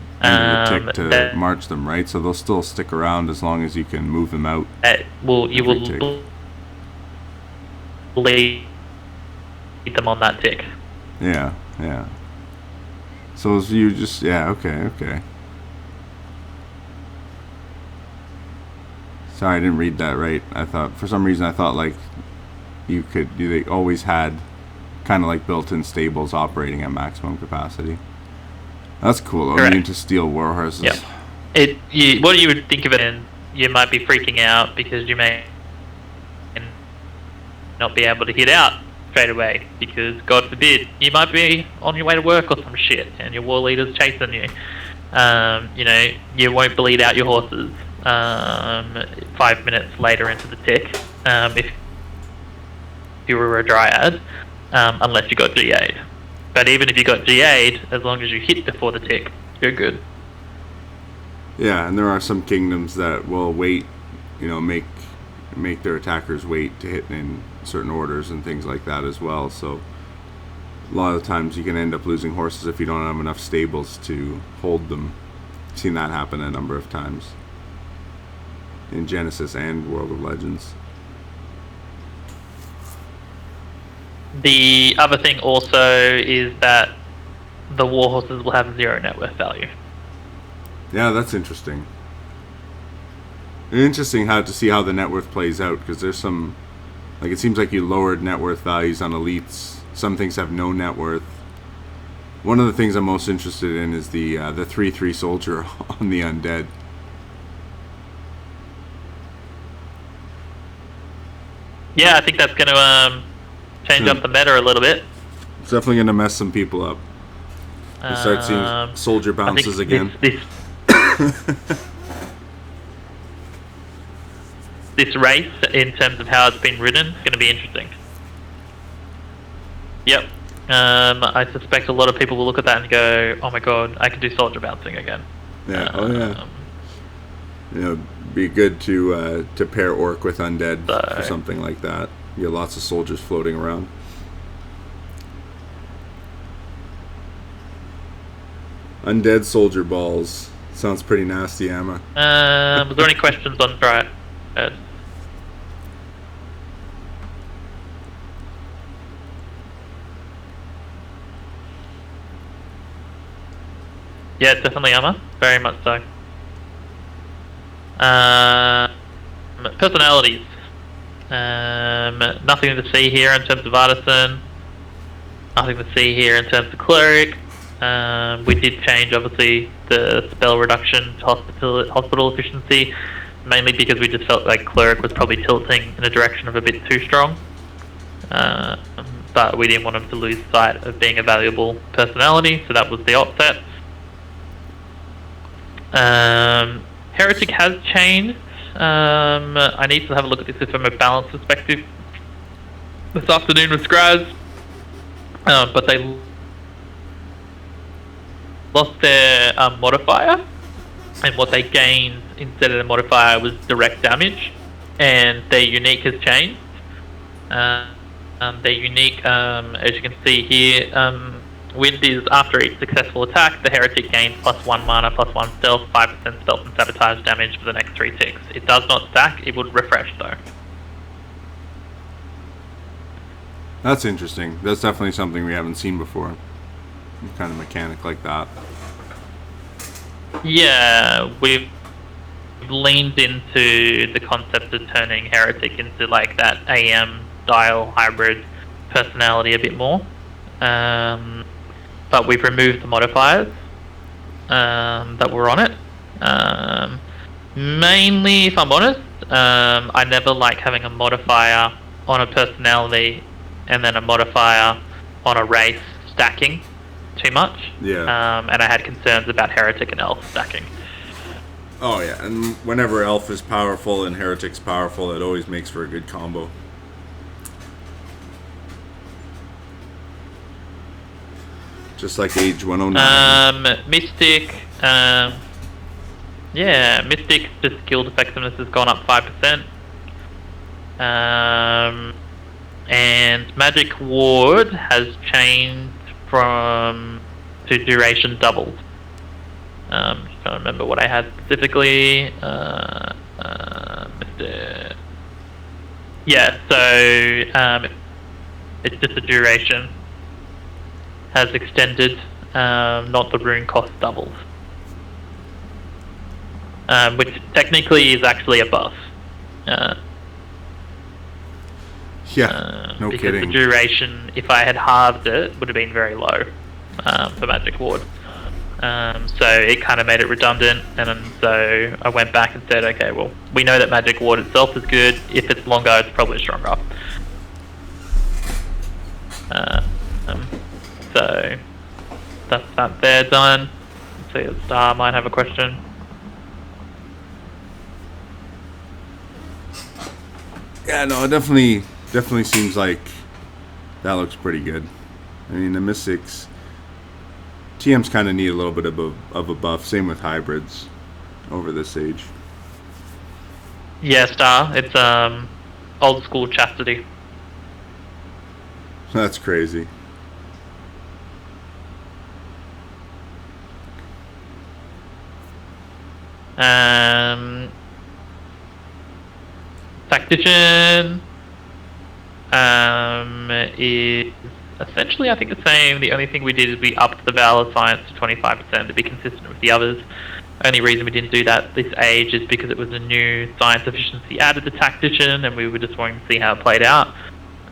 tick to that- march them, right? So they'll still stick around as long as you can move them out. You Every tick. will lead them on that tick. Yeah, yeah. So as you just, yeah, okay. Sorry, I didn't read that right. For some reason I thought like they always had kind of like built-in stables operating at maximum capacity. That's cool. Correct. Immune to steel war horses. Yep. What you would think of it, and you might be freaking out because you may not be able to hit out straight away because, God forbid, you might be on your way to work or some shit and your war leader's chasing you. You won't bleed out your horses 5 minutes later into the tick if you were a Dryad, unless you got GA'd. But even if you got GA'd, as long as you hit before the tick, you're good. Yeah, and there are some kingdoms that will wait, make their attackers wait to hit in certain orders and things like that as well. So a lot of the times you can end up losing horses if you don't have enough stables to hold them. I've seen that happen a number of times in Genesis and World of Legends. The other thing also is that the war horses will have 0 net worth value. Yeah, that's interesting. Interesting to see how the net worth plays out, because there's some, like, it seems like you lowered net worth values on elites. Some things have no net worth. One of the things I'm most interested in is the 3/3 soldier on the undead. Yeah, I think that's going to change up the meta a little bit. It's definitely going to mess some people up. We start seeing soldier bounces again. This race, in terms of how it's been ridden, is going to be interesting. Yep. I suspect a lot of people will look at that and go, "Oh my god, I can do soldier bouncing again." Yeah. You know, be good to pair orc with undead or something like that. You get lots of soldiers floating around. Undead soldier balls sounds pretty nasty, Emma. Was there any questions on Dryad? Yeah, it's definitely Emma. Very much so. Personalities. Nothing to see here in terms of artisan. Nothing to see here in terms of cleric. We did change, obviously, the spell reduction to hospital efficiency, mainly because we just felt like cleric was probably tilting in a direction of a bit too strong. But we didn't want him to lose sight of being a valuable personality, so that was the offset. Heretic has changed. I need to have a look at this from a balance perspective this afternoon with Scraz. But they lost their modifier, and what they gained instead of the modifier was direct damage, and their unique has changed. Their unique, as you can see here, wind is after each successful attack, the heretic gains +1 mana, +1 stealth, 5% stealth and sabotage damage for the next 3 ticks. It does not stack, it would refresh though. That's interesting. That's definitely something we haven't seen before. Kind of mechanic like that. Yeah, we've leaned into the concept of turning heretic into like that AM style hybrid personality a bit more. But we've removed the modifiers that were on it. Mainly, if I'm honest, I never like having a modifier on a personality and then a modifier on a race stacking too much. Yeah. And I had concerns about heretic and elf stacking. Oh yeah, and whenever elf is powerful and heretic's powerful, it always makes for a good combo. Just like Age 109. Mystic. Yeah, Mystic, the skill effectiveness has gone up 5%. And Magic Ward has changed to duration doubled. Just trying to remember what I had specifically. Yeah, so it's just the duration has extended, not the rune cost doubled. Which technically is actually a buff. Yeah, no because kidding. The duration, if I had halved it, would have been very low for Magic Ward. So it kind of made it redundant, and so I went back and said, okay, well, we know that Magic Ward itself is good. If it's longer, it's probably stronger. So that's that there done. Let's see if Star might have a question. Yeah, no, it definitely seems like that looks pretty good. I mean, the Mystics TMs kind of need a little bit of a buff. Same with hybrids over this age. Yeah, Star. It's old school chastity. That's crazy. Tactician is essentially, I think, the same. The only thing we did is we upped the Valor Science to 25% to be consistent with the others. Only reason we didn't do that this age is because it was a new science efficiency added to Tactician, and we were just wanting to see how it played out.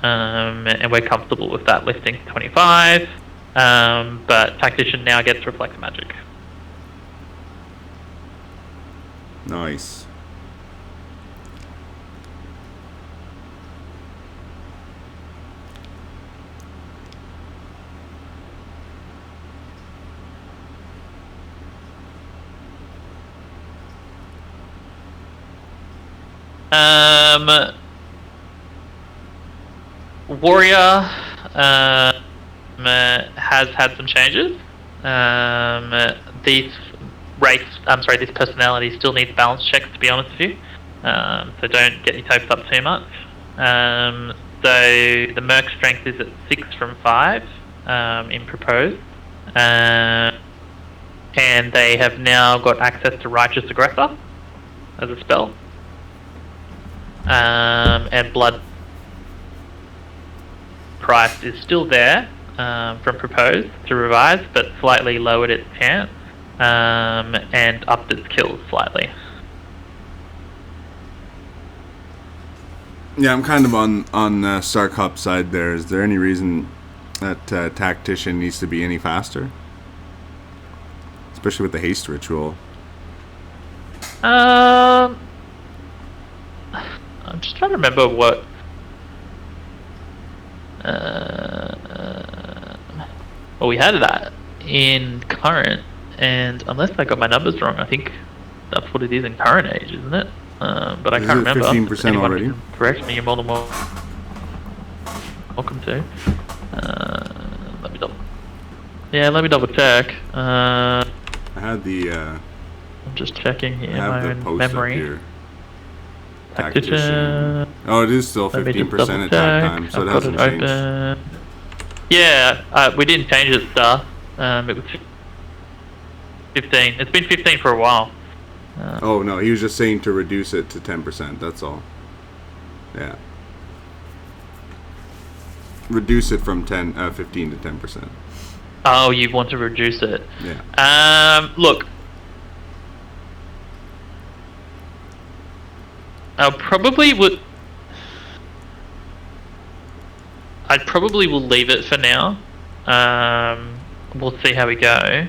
And we're comfortable with that lifting to 25. But Tactician now gets Reflect Magic. Nice. Warrior has had some changes. These this personality still needs balance checks, to be honest with you. So don't get your hopes up too much. So the Merc strength is at 6 from 5 in proposed. And they have now got access to Righteous Aggressor as a spell. And Blood price is still there from proposed to revise, but slightly lowered its chance and upped its kills slightly. Yeah, I'm kind of on Sarkop's side there. Is there any reason that Tactician needs to be any faster? Especially with the haste ritual. I'm just trying to remember what... well, we had that in current, and unless I got my numbers wrong, I think that's what it is in current age, isn't it? But I can't remember. 15% already? Can correct me, you're more than welcome to. Let me double check. I had the... I'm just checking here, I have my the own post memory. up here. Tactician. Oh, it is still 15% attack time, so it hasn't changed. Yeah, we didn't change it, Star. It was 15. It's been 15 for a while. Oh, no, he was just saying to reduce it to 10%, that's all. Yeah. Reduce it from 15 to 10%. Oh, you want to reduce it? Yeah. Look. I probably will leave it for now. We'll see how we go.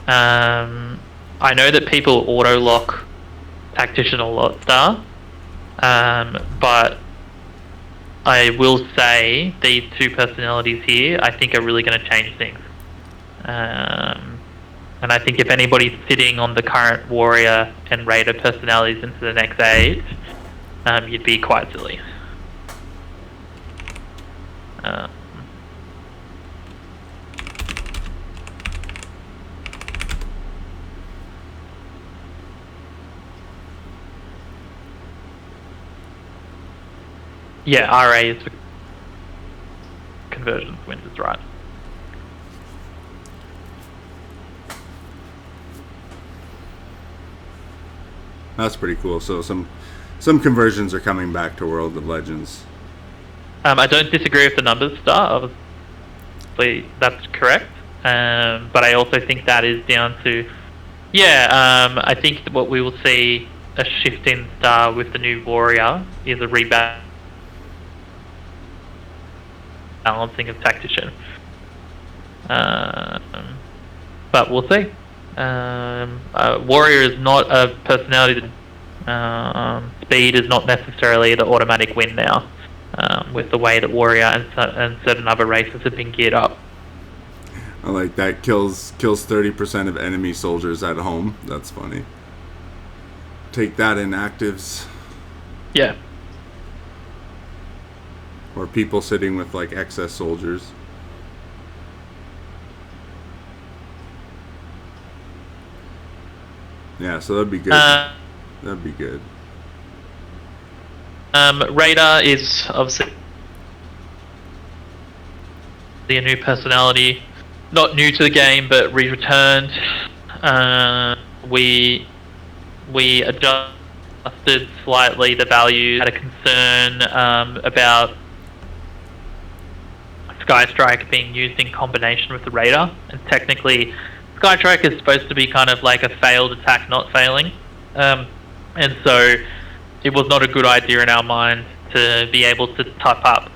I know that people auto-lock Tactician a lot, Star. But I will say these two personalities here, I think, are really going to change things. And I think if anybody's sitting on the current Warrior and Raider personalities into the next age, you'd be quite silly. Yeah, RA is for conversions wins, is right. That's pretty cool. So some conversions are coming back to World of Legends. I don't disagree with the numbers, Star. Obviously, that's correct. But I also think that is down to... Yeah, I think what we will see a shift in, Star, with the new Warrior is a rebalancing of Tactician. But we'll see. Warrior is not a personality that speed is not necessarily the automatic win now, with the way that Warrior and certain other races have been geared up. I like that. Kills 30% of enemy soldiers at home. That's funny. Take that in actives. Yeah. Or people sitting with like excess soldiers. Yeah, so that'd be good. That'd be good. Raider is obviously a new personality, not new to the game, but returned. We adjusted slightly the value. Had a concern about Skystrike being used in combination with the Raider, and technically Skystrike is supposed to be kind of like a failed attack not failing, and so it was not a good idea in our mind to be able to top up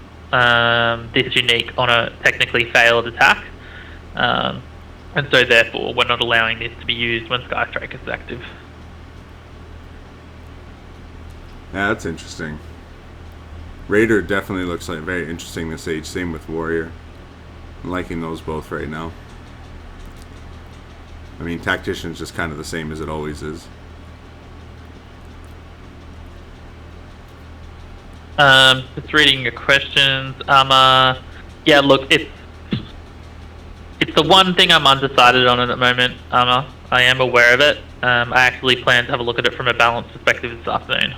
this unique on a technically failed attack, and so therefore we're not allowing this to be used when Skystrike is active. Yeah, that's interesting. Raider definitely looks like very interesting this age. Same with Warrior. I'm liking those both right now. I mean, Tactician's just kind of the same as it always is. Just reading your questions. Yeah, look, it's the one thing I'm undecided on at the moment. I am aware of it. I actually plan to have a look at it from a balance perspective this afternoon.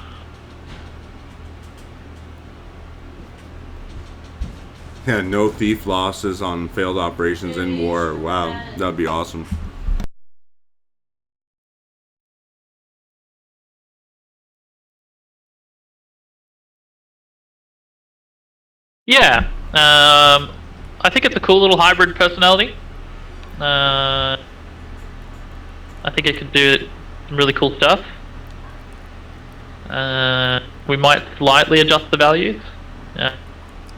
Yeah, no thief losses on failed operations in war. Wow, that'd be awesome. Yeah, I think it's a cool little hybrid personality. I think it could do some really cool stuff. We might slightly adjust the values.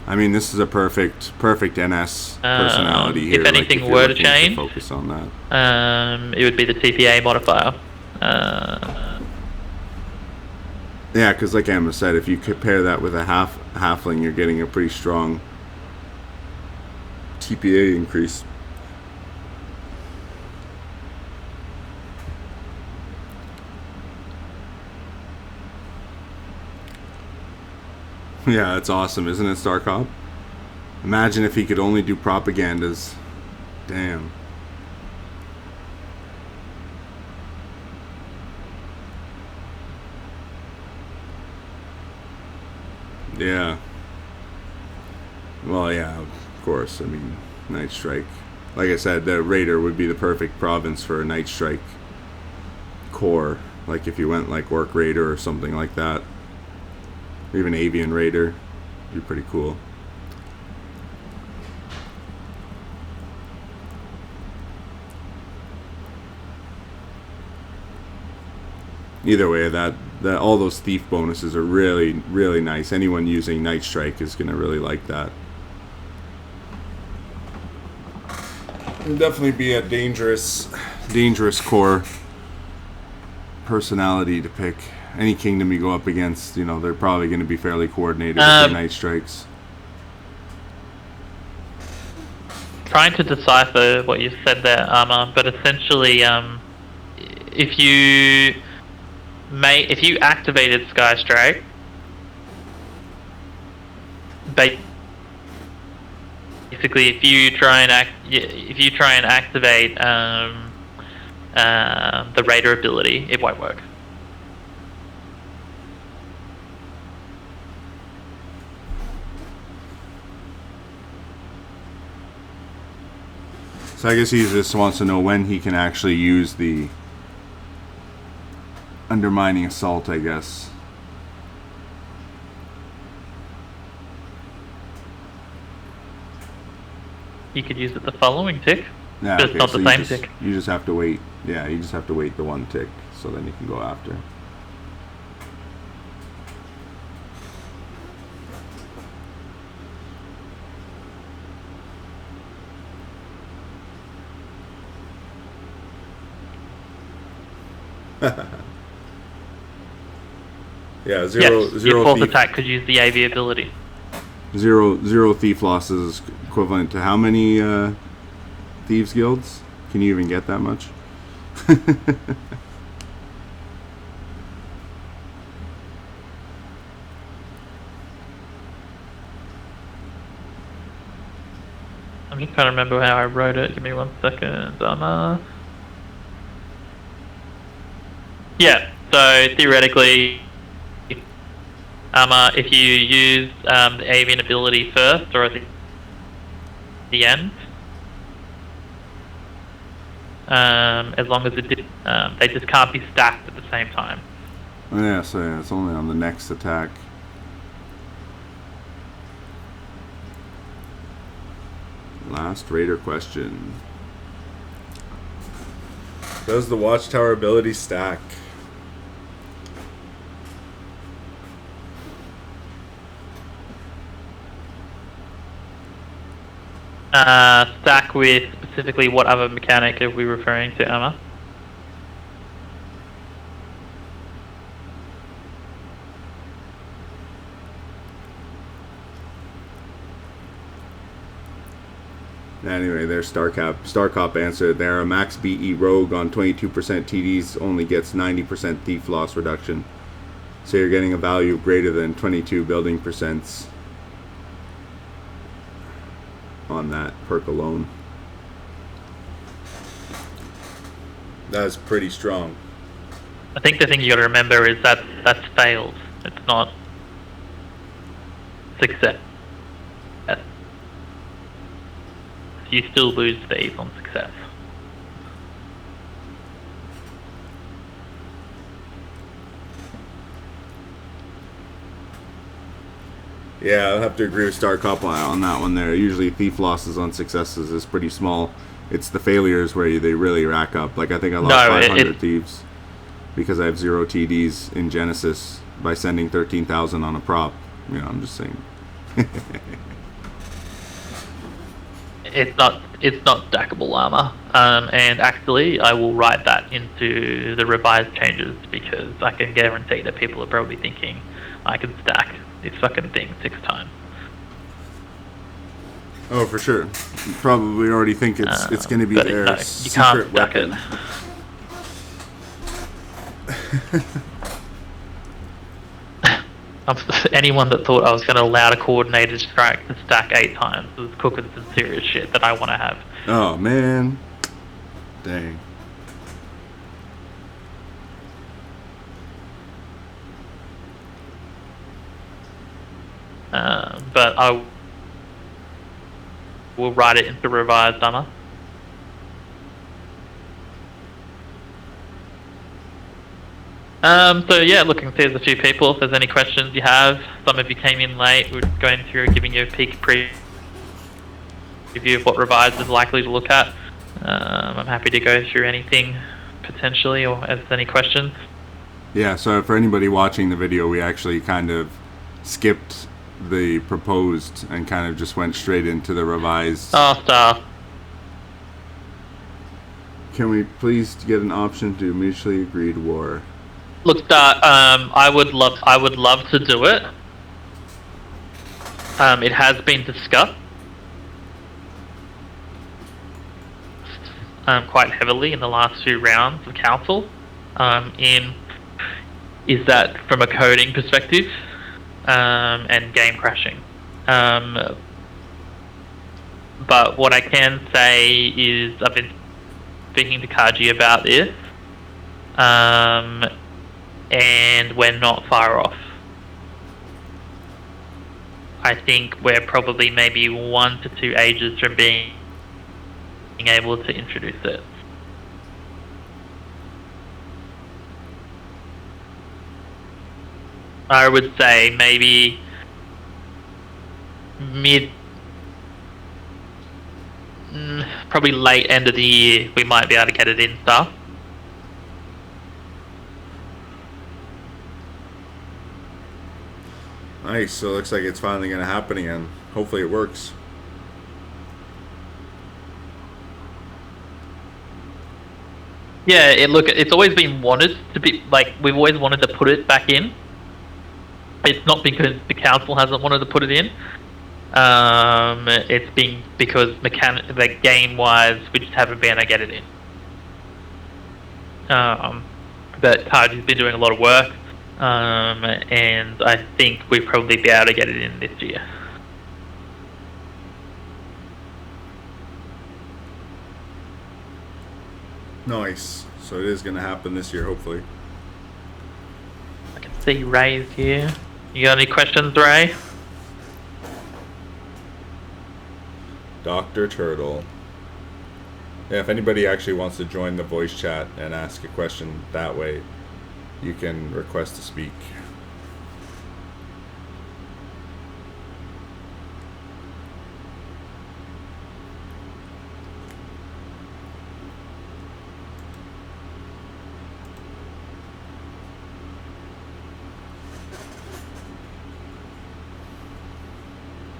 I mean, this is a perfect NS personality here. If anything you're were to looking change, focus on that. It would be the TPA modifier. Yeah, because like Emma said, if you compare that with a halfling, you're getting a pretty strong TPA increase. Yeah, it's awesome, isn't it, Starcop? Imagine if he could only do propagandas. Damn. Yeah. Well, yeah, of course. I mean, Night Strike. Like I said, the Raider would be the perfect province for a Night Strike core. Like if you went like Orc Raider or something like that. Or even Avian Raider. Be pretty cool. Either way, that all those thief bonuses are really, really nice. Anyone using Night Strike is gonna really like that. It'll definitely be a dangerous core personality to pick. Any kingdom you go up against, you know, they're probably going to be fairly coordinated with their Night Strikes. Trying to decipher what you said there, Armor, but essentially, if you activated Sky Strike, basically, if you try and activate the Raider ability, it won't work. So I guess he just wants to know when he can actually use the undermining assault, I guess. You could use it the following tick, Yeah, but it's not so the same tick. You just have to wait. Yeah, you just have to wait the one tick, so then you can go after. Yeah, zero Your fourth thief, attack could use the AV ability. zero thief losses is equivalent to how many thieves guilds? Can you even get that much? I'm just trying to remember how I wrote it. Give me 1 second. Yeah, so theoretically, if you use the avian ability first or at the end, as long as they just can't be stacked at the same time. Oh, yeah, so yeah, it's only on the next attack. Last Raider question. Does the Watchtower ability stack? Stack with specifically what other mechanic are we referring to, Emma? Anyway, there's Starcop answered there. A max BE rogue on 22% TDs only gets 90% thief loss reduction. So you're getting a value of greater than 22 building percents on that perk alone. That's pretty strong. I think the thing you got to remember is that that's failed. It's not success. You still lose fees on success. Yeah, I'll have to agree with Star Cop on that one there. Usually thief losses on successes is pretty small. It's the failures where they really rack up. Like, I think I lost 500 thieves because I have 0 TDs in Genesis by sending 13,000 on a prop. You know, I'm just saying. It's not stackable armor. And actually, I will write that into the revised changes because I can guarantee that people are probably thinking I can stack this fucking thing 6 times. Oh, for sure. You probably already think it's going to be their no, you secret can't stack weapon. Anyone that thought I was going to allow a coordinated strike to stack 8 times was cooking some serious shit that I want to have. Oh, man. Dang. But I will write it into revised armor. So yeah, look, I can see there's a few people. If there's any questions you have, some of you came in late. We're going through giving you a peek preview of what revised is likely to look at. I'm happy to go through anything potentially, or if there's any questions. Yeah, so for anybody watching the video, we actually kind of skipped the proposed and kind of just went straight into the revised. Oh, Star. Can we please get an option to mutually agreed war? Look, Star. I would love to do it. It has been discussed quite heavily in the last few rounds of council. Is that from a coding perspective and game crashing. But what I can say is I've been speaking to Kaji about this, and we're not far off. I think we're probably maybe 1 to 2 ages from being able to introduce it. I would say maybe probably late end of the year, we might be able to get it in stuff. Nice, so it looks like it's finally going to happen again. Hopefully it works. Yeah, it's always been wanted to be, like, we've always wanted to put it back in. It's not because the council hasn't wanted to put it in. It's been because game-wise, we just haven't been able to get it in. But Kaji's been doing a lot of work, and I think we'll probably be able to get it in this year. Nice. So it is going to happen this year, hopefully. I can see Ray's here. You got any questions, Ray? Dr. Turtle. Yeah, if anybody actually wants to join the voice chat and ask a question that way, you can request to speak.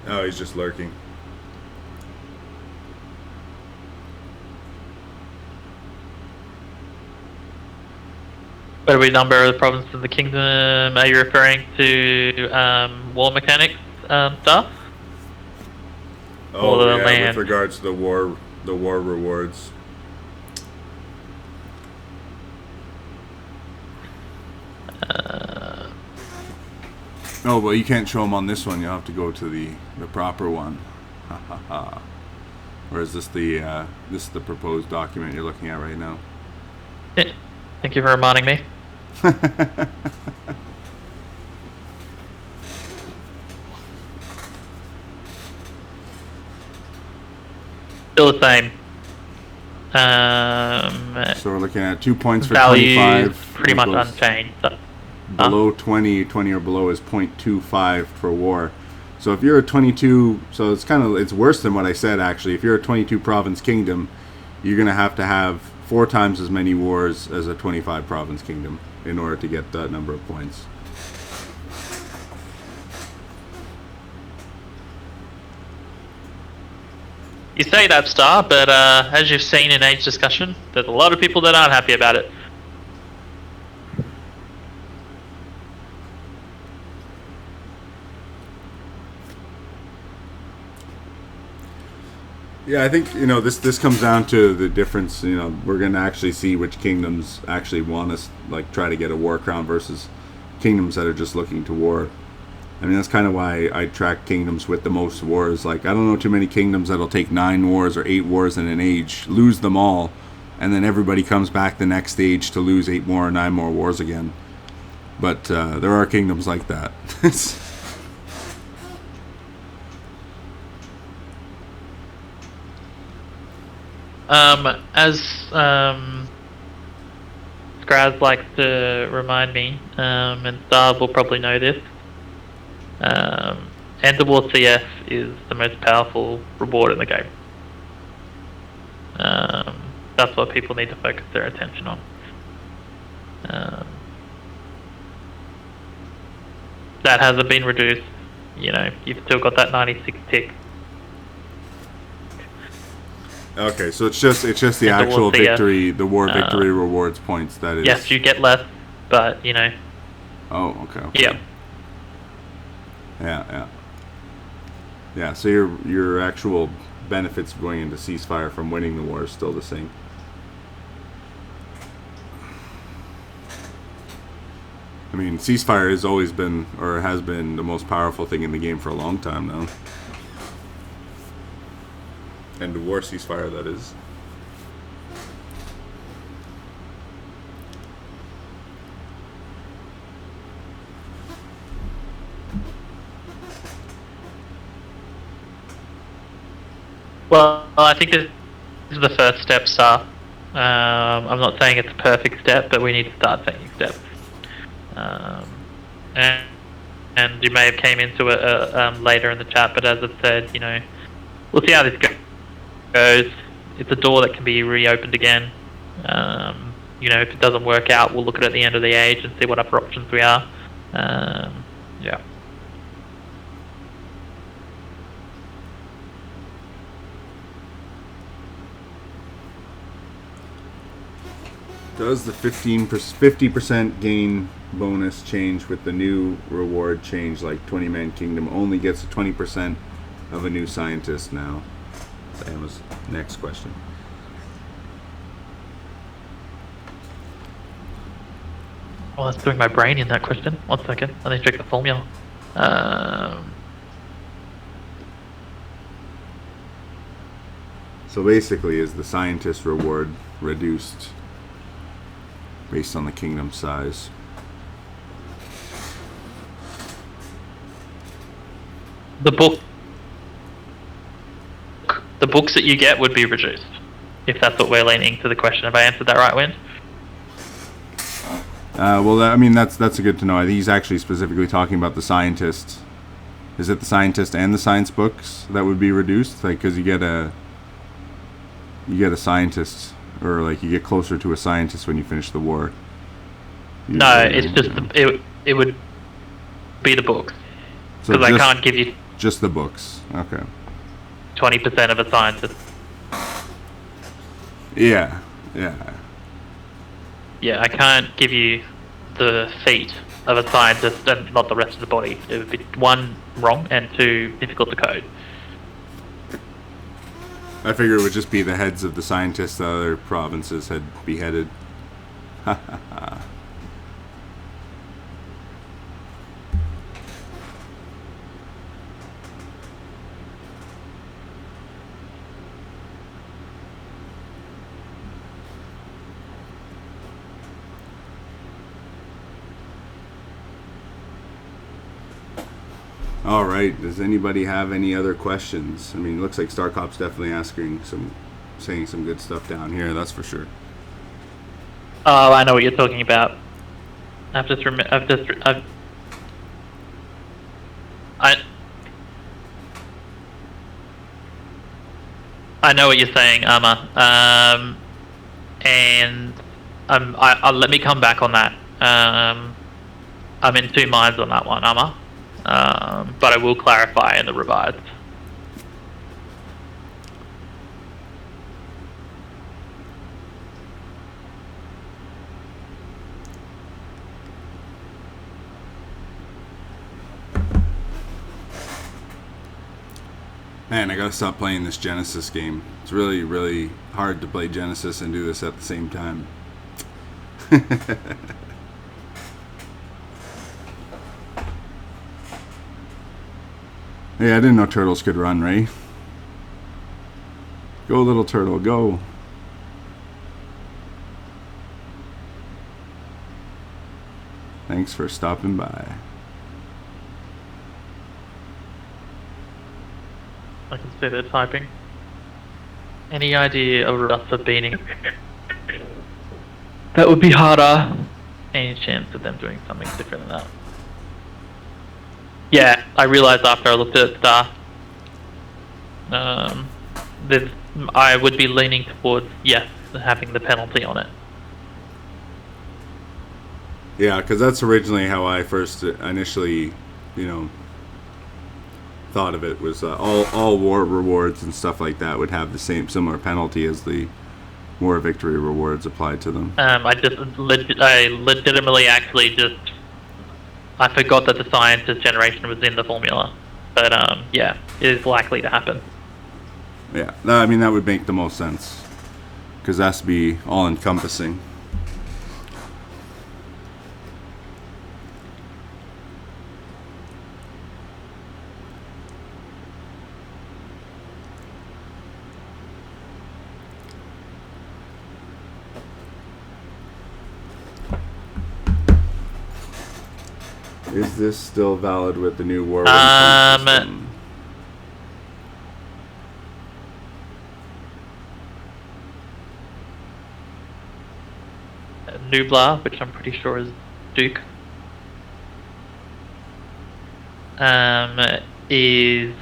Oh, he's just lurking. What are we number of the provinces of the kingdom? Are you referring to war mechanics stuff? Oh, or the yeah, land? with regards to the war rewards. Oh, well, you can't show them on this one. You'll have to go to the proper one. Ha ha ha. Or is this the proposed document you're looking at right now? Yeah. Thank you for reminding me. Still the same. So we're looking at 2 points for Value 25. pretty much equals unchanged. So, below 20 or below is 0.25 for war. So if you're a 22, so it's worse than what I said actually. If you're a 22 province kingdom, you're going to have 4 times as many wars as a 25 province kingdom in order to get that number of points. you say that, Star, but as you've seen in age discussion, there's a lot of people that aren't happy about it. Yeah, I think this comes down to the difference. We're going to actually see which kingdoms actually want us try to get a war crown versus kingdoms that are just looking to war. I mean, that's kind of why I track kingdoms with the most wars. I don't know too many kingdoms that'll take 9 wars or 8 wars in an age, lose them all, and then everybody comes back the next age to lose 8 more or 9 more wars again. But there are kingdoms like that. As Scraz likes to remind me, and Star will probably know this, End of War CS is the most powerful reward in the game. That's what people need to focus their attention on. That hasn't been reduced. You've still got that 96 tick. Okay, so it's just the And actual the CS, victory, the war victory rewards points. That is. Yes, you get less, but Oh, okay. Yeah. Yeah. So your actual benefits of going into ceasefire from winning the war is still the same. I mean, ceasefire has always been, or has been, the most powerful thing in the game for a long time now. End of war ceasefire, that is. Well, I think this is the first step, Star. I'm not saying it's a perfect step, but we need to start taking steps. And you may have came into it later in the chat, but as I said, we'll see how this goes. It's a door that can be reopened again. If it doesn't work out, we'll look at it at the end of the age and see what other options we are. Yeah. Does the 50% gain bonus change with the new reward change? Like 20-man kingdom only gets 20% of a new scientist now. That was next question. Well, that's doing my brain in that question. 1 second. Let me check the formula. So basically, is the scientist reward reduced based on the kingdom size? The books that you get would be reduced, if that's what we're leaning to the question. Have I answered that right, Win? Well, I mean, that's good to know. I think he's actually specifically talking about the scientist. Is it the scientist and the science books that would be reduced? Because you get a scientist, or you get closer to a scientist when you finish the war. No, it's just it would be the books, because I can't give you just the books. Okay. 20% of a scientist. Yeah. Yeah, I can't give you the feat of a scientist and not the rest of the body. It would be 1, wrong, and 2, difficult to code. I figure it would just be the heads of the scientists that other provinces had beheaded. All right. Does anybody have any other questions? I mean, it looks like StarCop's definitely saying some good stuff down here. That's for sure. Oh, I know what you're talking about. I know what you're saying, Arma. And I'll let me come back on that. I'm in two minds on that one, Arma. But I will clarify in the revised. Man, I gotta stop playing this Genesis game. It's really, really hard to play Genesis and do this at the same time. Hey, I didn't know turtles could run, right? Go, little turtle, go. Thanks for stopping by. I can see they're typing. Any idea of Russ beating? That would be harder. Any chance of them doing something different than that? Yeah, I realised after I looked at Star. I would be leaning towards yes, having the penalty on it. Yeah, because that's originally how I first initially, thought of it, was all war rewards and stuff like that would have the similar penalty as the war victory rewards applied to them. I legitimately actually I forgot that the scientist generation was in the formula, but yeah, it is likely to happen. Yeah, I mean, that would make the most sense, because that has to be all encompassing. Is this still valid with the new war weapon system? Nublar, which I'm pretty sure is Duke, is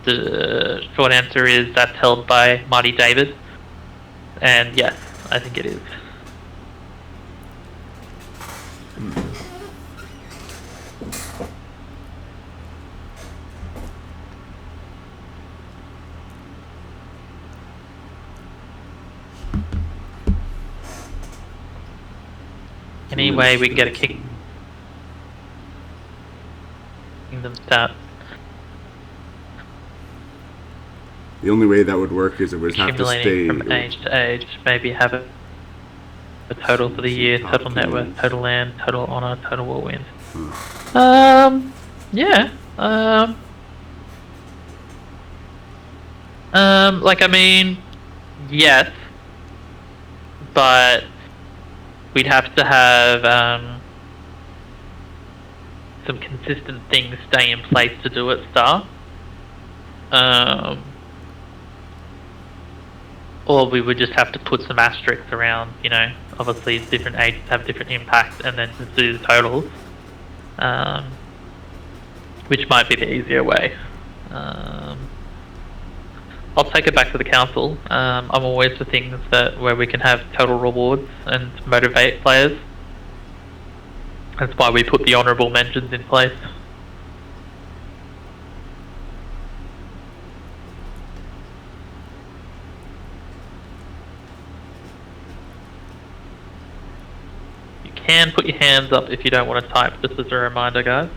the short answer is that's held by Marty David, and yes, I think it is. Any way we can get a kingdom stat? The only way that would work is it would have to stay from age to age. Maybe have a total for the year, total net worth, total land, total honor, total war wins. Yeah. I mean, yes, but we'd have to have some consistent things stay in place to do it, Star. Or we would just have to put some asterisks around, obviously different ages have different impacts, and then just do the totals, which might be the easier way. I'll take it back to the council. I'm always for things where we can have total rewards and motivate players. That's why we put the honourable mentions in place. You can put your hands up if you don't want to type, just as a reminder, guys.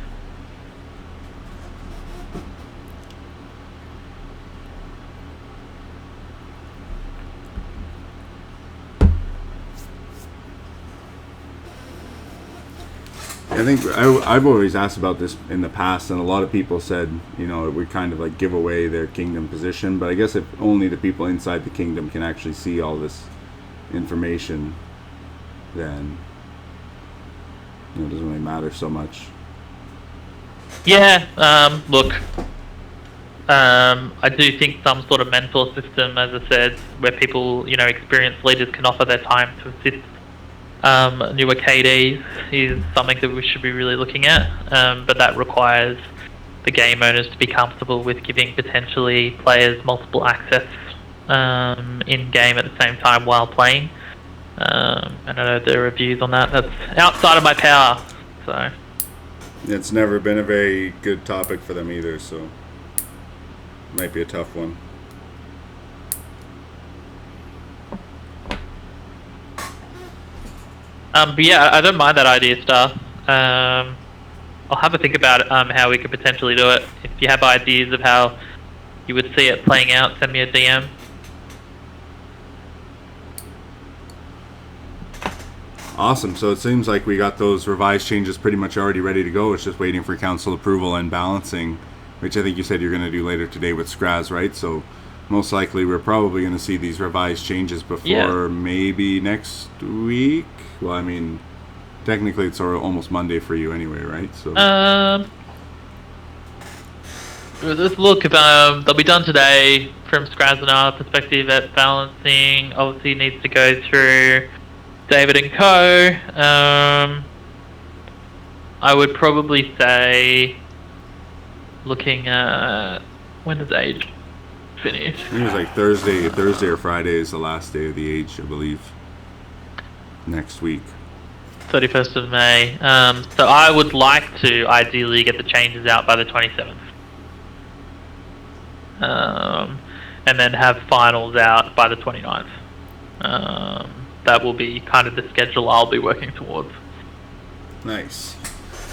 I think I've always asked about this in the past, and a lot of people said, it would kind of like give away their kingdom position. But I guess if only the people inside the kingdom can actually see all this information, then it doesn't really matter so much. Yeah, look, I do think some sort of mentor system, as I said, where people, experienced leaders can offer their time to assist newer KDs is something that we should be really looking at. But that requires the game owners to be comfortable with giving potentially players multiple access in game at the same time while playing. And I know there are views on that. That's outside of my power. So It's never been a very good topic for them either, so might be a tough one. but yeah, I don't mind that idea, Star. I'll have a think about it, how we could potentially do it. If you have ideas of how you would see it playing out, send me a DM. Awesome. So it seems like we got those revised changes pretty much already ready to go. It's just waiting for council approval and balancing, which I think you said you're going to do later today with Scraz, right? So most likely we're probably going to see these revised changes before maybe next week. Well, I mean, technically it's almost Monday for you anyway, right? So let's look. They'll be done today from Scraz and our perspective at balancing. Obviously needs to go through David and Co. I would probably say, looking at when does Age finish? I think it was like Thursday or Friday is the last day of the Age, I believe. Next week. 31st of May. So I would like to ideally get the changes out by the 27th. And then have finals out by the 29th. That will be kind of the schedule I'll be working towards. Nice.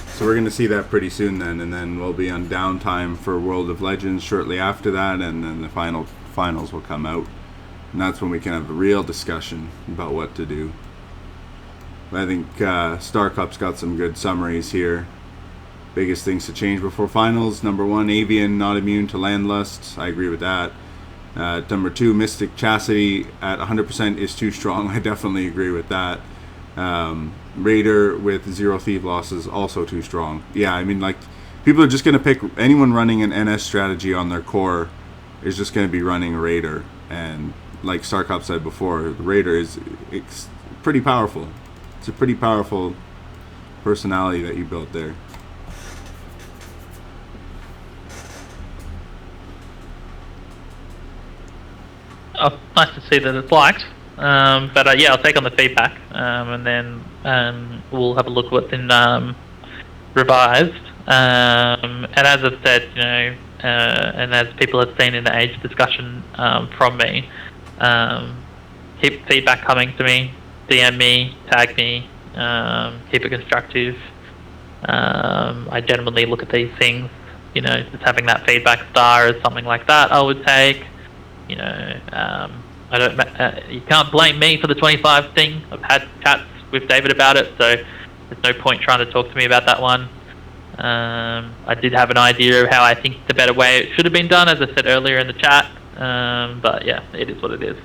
So we're going to see that pretty soon then, and then we'll be on downtime for World of Legends shortly after that, and then the finals will come out. And that's when we can have a real discussion about what to do. I think Star Cup's got some good summaries here. Biggest things to change before finals. Number 1, Avian not immune to Landlust. I agree with that. Number 2, Mystic Chastity at 100% is too strong. I definitely agree with that. Raider with 0 Thief losses, also too strong. Yeah, I mean, like, people are just going to pick anyone running an NS strategy on their core is just going to be running a Raider. And like Starcop said before, the Raider is pretty powerful. It's a pretty powerful personality that you built there. Oh, nice to see that it's liked. But yeah, I'll take on the feedback, and then we'll have a look at what's in revised. And as I've said, and as people have seen in the Age discussion from me, keep feedback coming to me, DM me, tag me, keep it constructive. I generally look at these things, just having that feedback star as something like that I would take. I don't. You can't blame me for the 25 thing. I've had chats with David about it, so there's no point trying to talk to me about that one. I did have an idea of how I think the better way it should have been done, as I said earlier in the chat. But yeah, it is what it is.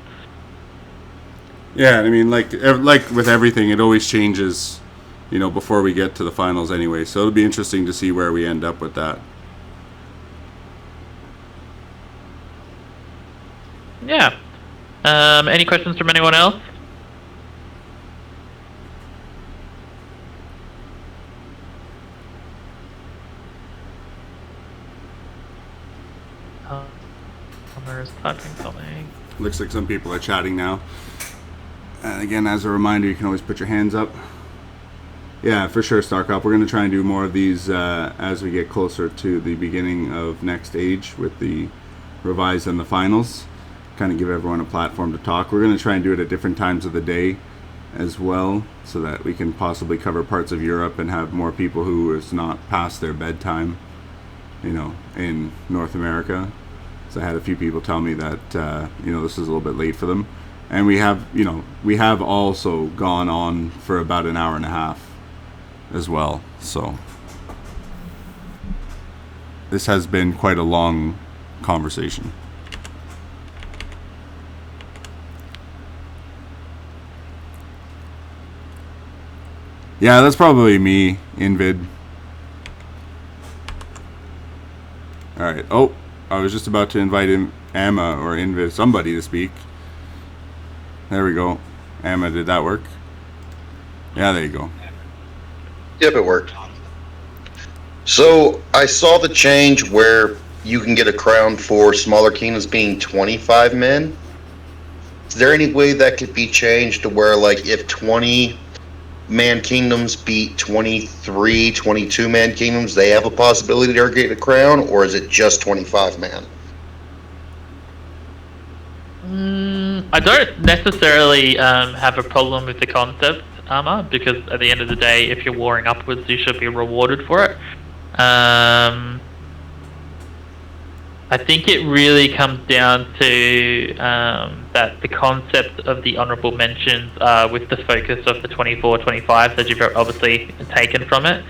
Yeah, I mean, like with everything, it always changes, before we get to the finals anyway. So it'll be interesting to see where we end up with that. Yeah. Any questions from anyone else? Homer's typing something. Looks like some people are chatting now. And again, as a reminder, you can always put your hands up. Yeah, for sure, Starcop. We're going to try and do more of these as we get closer to the beginning of next Age with the revised and the finals. Kind of give everyone a platform to talk. We're going to try and do it at different times of the day as well, so that we can possibly cover parts of Europe and have more people who is not past their bedtime, in North America. So I had a few people tell me that, this is a little bit late for them. And we have also gone on for about an hour and a half as well. So this has been quite a long conversation. Yeah, that's probably me, Invid. All right. Oh, I was just about to invite Amma or invite somebody to speak. There we go. Amma, did that work? Yeah, there you go. Yep, it worked. So I saw the change where you can get a crown for smaller kingdoms being 25 men. Is there any way that could be changed to where, like, if 20-man kingdoms beat 23, 22-man kingdoms, they have a possibility to get a crown, or is it just 25-man? I don't necessarily have a problem with the concept, Armor, because at the end of the day, if you're warring upwards, you should be rewarded for it. I think it really comes down to that the concept of the honourable mentions with the focus of the 24, 25 that you've obviously taken from it.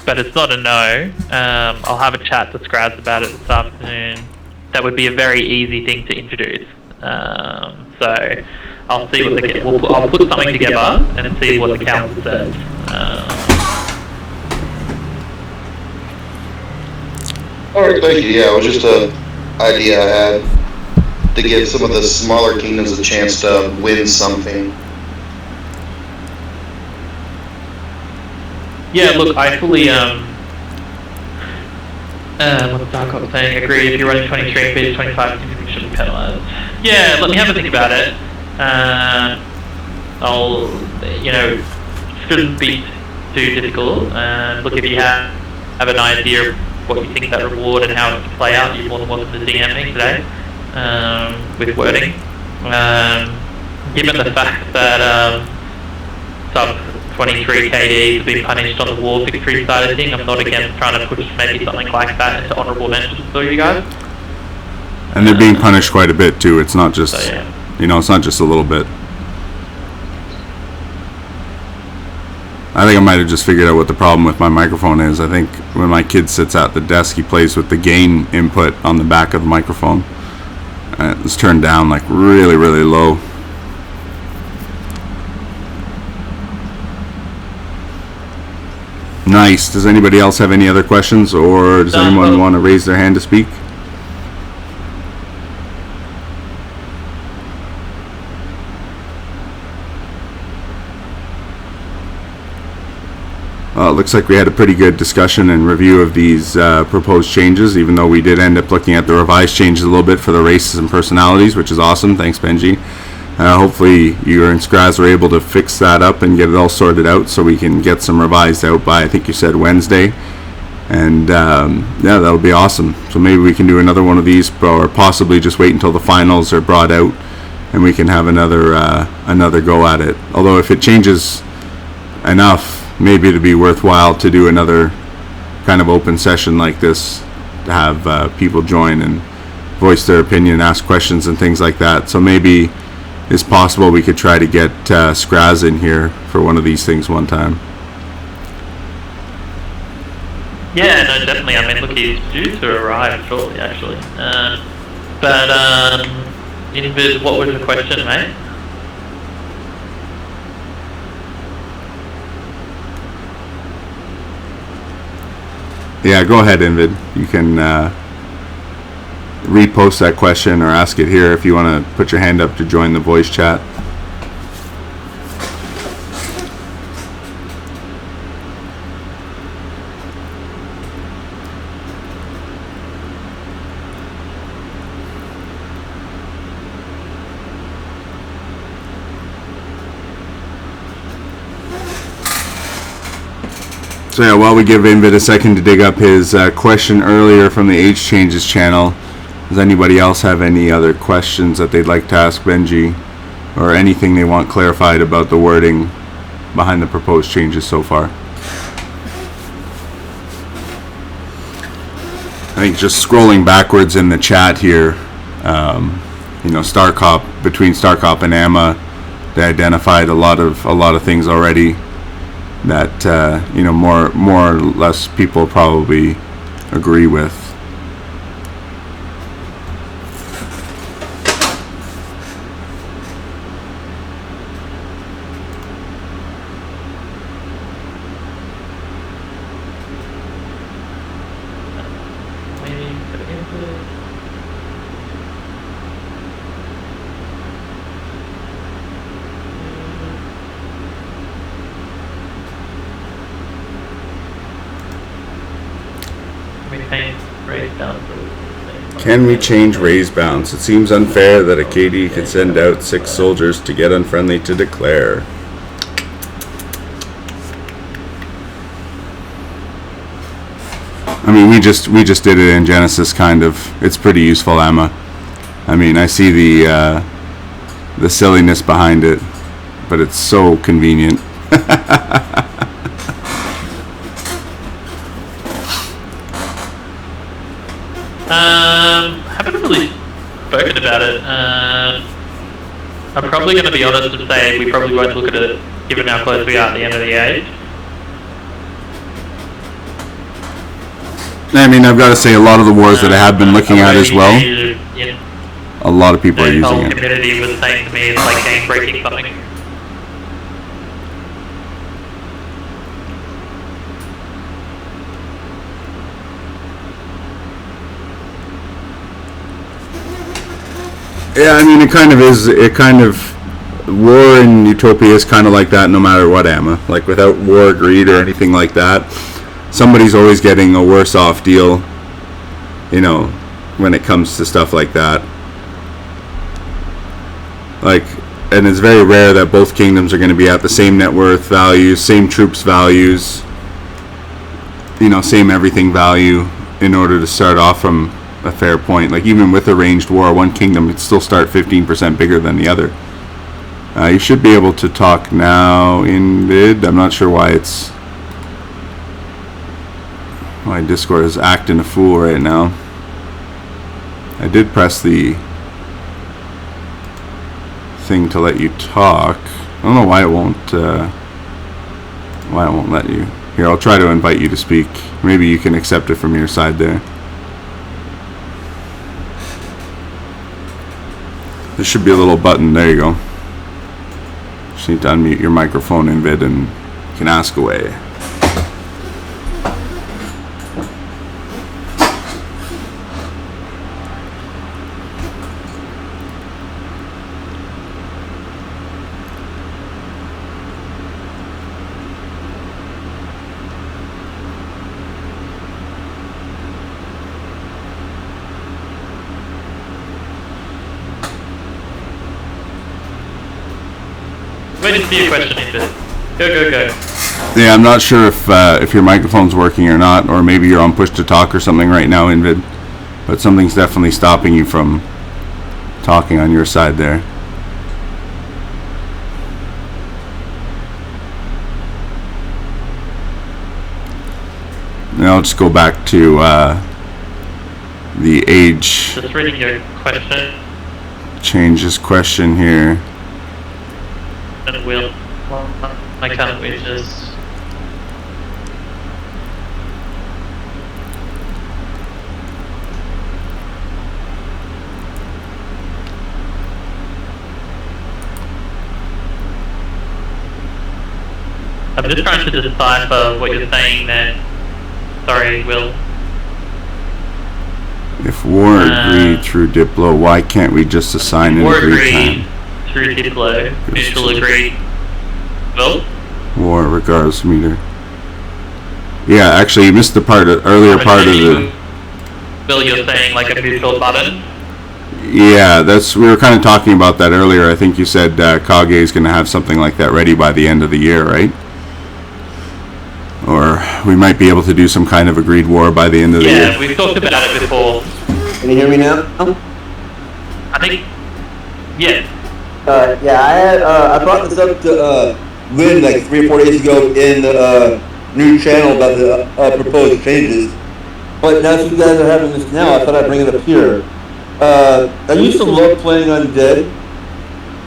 But it's not a no. I'll have a chat to Scraz about it this afternoon. That would be a very easy thing to introduce. So I'll see what I'll put something together and see what the council says. Alright, thank you. Yeah, it was just an idea I had to give some of the smaller kingdoms a chance to win something. Yeah, look, I fully, what's Darkot saying? Agree, if you're running 23 feet, 25, you shouldn't be penalised. Yeah, let me have a think about it. I'll, shouldn't be too difficult. Look, if you have an idea of what you think that reward and how it can play out, you're more than welcome to DM me today, with wording. Given the fact that, sub 23 KD has been punished on the war victory side of thing, I'm not against trying to push maybe something like that into honourable mentions for you guys. And they're being punished quite a bit too. It's not just, So, yeah. it's not just a little bit. I think I might have just figured out what the problem with my microphone is. I think when my kid sits at the desk, he plays with the gain input on the back of the microphone. And it's turned down like really, really low. Nice. Does anybody else have any other questions, or does anyone want to raise their hand to speak? Well, it looks like we had a pretty good discussion and review of these proposed changes, even though we did end up looking at the revised changes a little bit for the races and personalities, which is awesome. Thanks, Benji. Hopefully you and Scraz were able to fix that up and get it all sorted out so we can get some revised out by, I think you said, Wednesday. And yeah, that'll be awesome. So maybe we can do another one of these, or possibly just wait until the finals are brought out and we can have another go at it. Although if it changes enough, maybe it'd be worthwhile to do another kind of open session like this, to have people join and voice their opinion, ask questions and things like that. So maybe it's possible we could try to get Scraz in here for one of these things one time. Yeah, no, definitely. I mean, look, he's due to arrive shortly, actually. Invid, what was the question, mate? Yeah, go ahead, Invid. You can repost that question or ask it here if you want to put your hand up to join the voice chat. So yeah, while we give Invid a second to dig up his question earlier from the Age Changes channel, does anybody else have any other questions that they'd like to ask Benji, or anything they want clarified about the wording behind the proposed changes so far? I think just scrolling backwards in the chat here, Starcop, between Starcop and Amma, they identified a lot of things already that more or less people probably agree with. change raise balance? Can we change raise bounce? It seems unfair that a KD could send out 6 soldiers to get unfriendly to declare. I mean, we just did it in Genesis, kind of. It's pretty useful, Emma. I mean, I see the silliness behind it, but it's so convenient. Haven't really spoken about it. I'm probably going to be honest and say we probably won't look at it given how close we are at the end of the age. I mean, I've got to say, a lot of the wars that I have been looking at as well, Yeah. a lot of people are The using whole it. community was saying to me it's like game breaking something. Yeah, I mean, it kind of is. It kind of, war in Utopia is kind of like that, no matter what, Emma. Like, without war greed or anything like that, somebody's always getting a worse off deal. You know, when it comes to stuff like that. Like, and it's very rare that both kingdoms are going to be at the same net worth values, same troops values. You know, same everything value in order to start off from a fair point. Like, even with a ranged war, one kingdom would still start 15% bigger than the other. You should be able to talk now in vid. I'm not sure why Discord is acting a fool right now. I did press the thing to let you talk. I don't know why it won't let you. Here, I'll try to invite you to speak. Maybe you can accept it from your side there. There should be a little button. There you go. Just need to unmute your microphone in vid and you can ask away. Wait to see your question, Ethan. Go. Yeah, I'm not sure if your microphone's working or not, or maybe you're on push to talk or something right now in vid, but something's definitely stopping you from talking on your side there. Now I'll just go back to the age. Just reading your question. Change this question here. And we'll. My current wishes. I'm just trying to decipher what you're saying there. Sorry, Will. If war agreed through Diplo, why can't we just assign an War agreed agreed time? through Diplo. Mutual agreed. Will? War regardless meter. Yeah, actually, you missed the earlier part of the. Will, you're saying like a mutual button? Yeah, we were kind of talking about that earlier. I think you said Kage is going to have something like that ready by the end of the year, right? Or we might be able to do some kind of agreed war by the end of the year. Yeah, we've talked about it before. Can you hear me now? I think. Yeah. I brought this up to Lynn like 3 or 4 days ago in the new channel about the proposed changes. But now that you guys are having this now, I thought I'd bring it up here. I used to love playing Undead,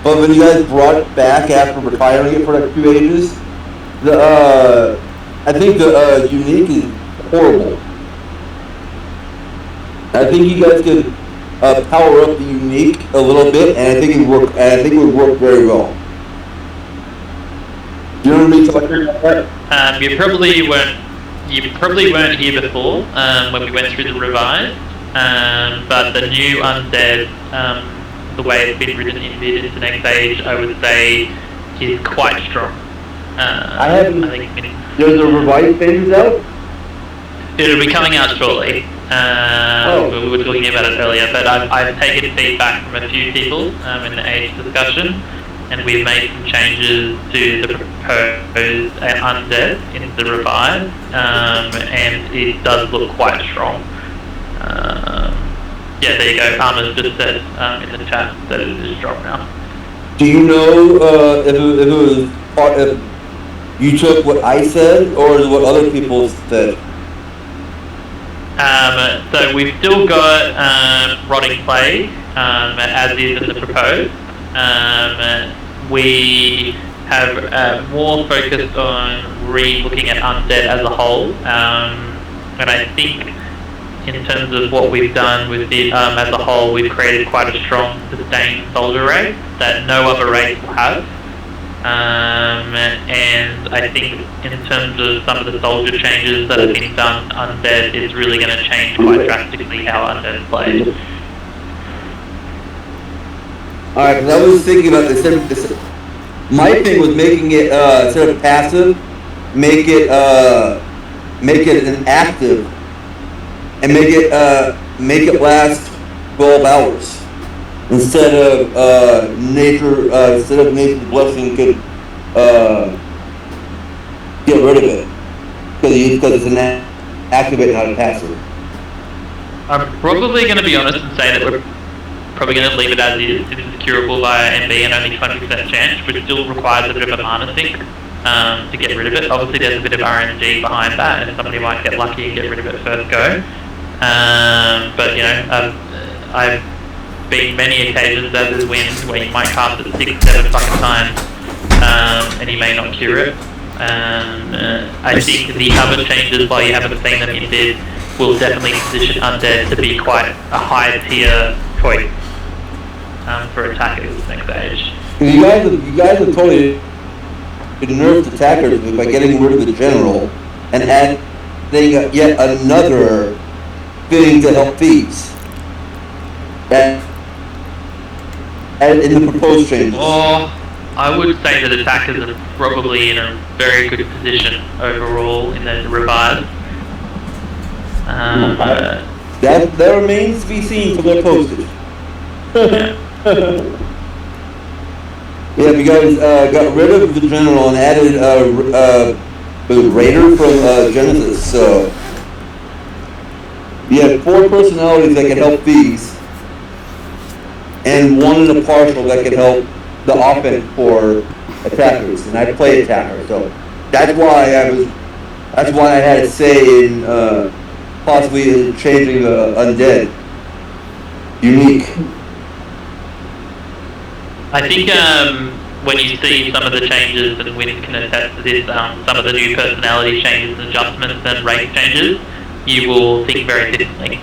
but when you guys brought it back after retiring it for like 2 ages, I think the unique is horrible. I think you guys could power up the unique a little bit, and I think it would work. And I think it would work very well. Do you know what I mean? Talking about that? You probably weren't here before when we went through the revised. But the new undead, the way it's been written into next age, I would say, is quite strong. I think There's a revised phases out? it'll be coming out shortly. We were talking about it earlier, but I've taken feedback from a few people in the age discussion, and we've made some changes to the proposed undead in the revised, and it does look quite strong. Yeah, there you go. Armor's just said in the chat that it is strong now. Do you know if you took what I said or what other people said? So we've still got Rotting Plague as is in the proposed. We have more focused on re-looking at undead as a whole, and I think in terms of what we've done with it as a whole, we've created quite a strong sustained soldier race that no other race will have. And I think in terms of some of the soldier changes that have been done, undead is really going to change quite drastically how undead is played. Alright, because I was thinking about this. My thing was making it instead of passive, make it an active, and make it last 12 hours instead of nature's blessing could get rid of it because it's an activate, not a passive. I'm probably going to be honest and say that we're probably going to leave it as is. It is curable via MB and only 20% chance, which still requires a bit of a mana sink to get rid of it. Obviously there's a bit of RNG behind that, and somebody might get lucky and get rid of it first go. But you know, I've been many occasions as is wins where you might cast it 6-7 fucking times, and you may not cure it. I think the other changes, while you haven't seen them in bid, will definitely position undead to be quite a high tier choice for attackers next stage. You guys have totally nerfed attackers by getting rid of the general and adding yet another thing to help thieves. And in the proposed changes. Or I would say that attackers are probably in a very good position overall in the revised. That remains to be seen for their postage. Yeah, you guys got rid of the general and added the Raider from Genesis. So you have 4 personalities that can help thieves, and 1 in a partial that can help the offense for attackers. And I play attacker, so that's why I had a say in possibly changing the undead. Unique. I think when you see some of the changes, and Win can attest to this, some of the new personality changes and adjustments and race changes, you will think very differently.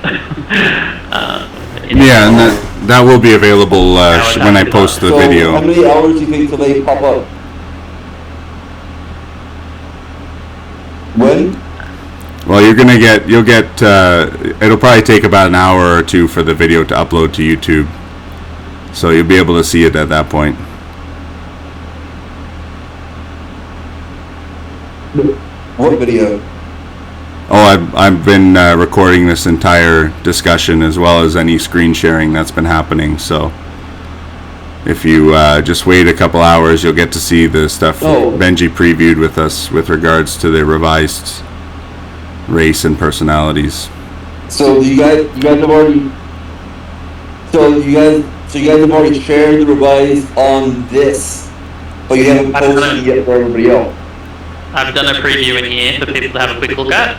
Yeah, and that will be available when I post the video. How many hours do you think till they pop up? When? Well, you'll get, it'll probably take about an hour or 2 for the video to upload to YouTube. So you'll be able to see it at that point. What video? Oh, I've been recording this entire discussion as well as any screen sharing that's been happening. So if you just wait a couple hours, you'll get to see the stuff Benji previewed with us with regards to the revised race and personalities. So you guys have already. So you guys have already shared the revised on this, but you haven't posted it yet for everybody else. I've done a preview in here for people to have a quick look at.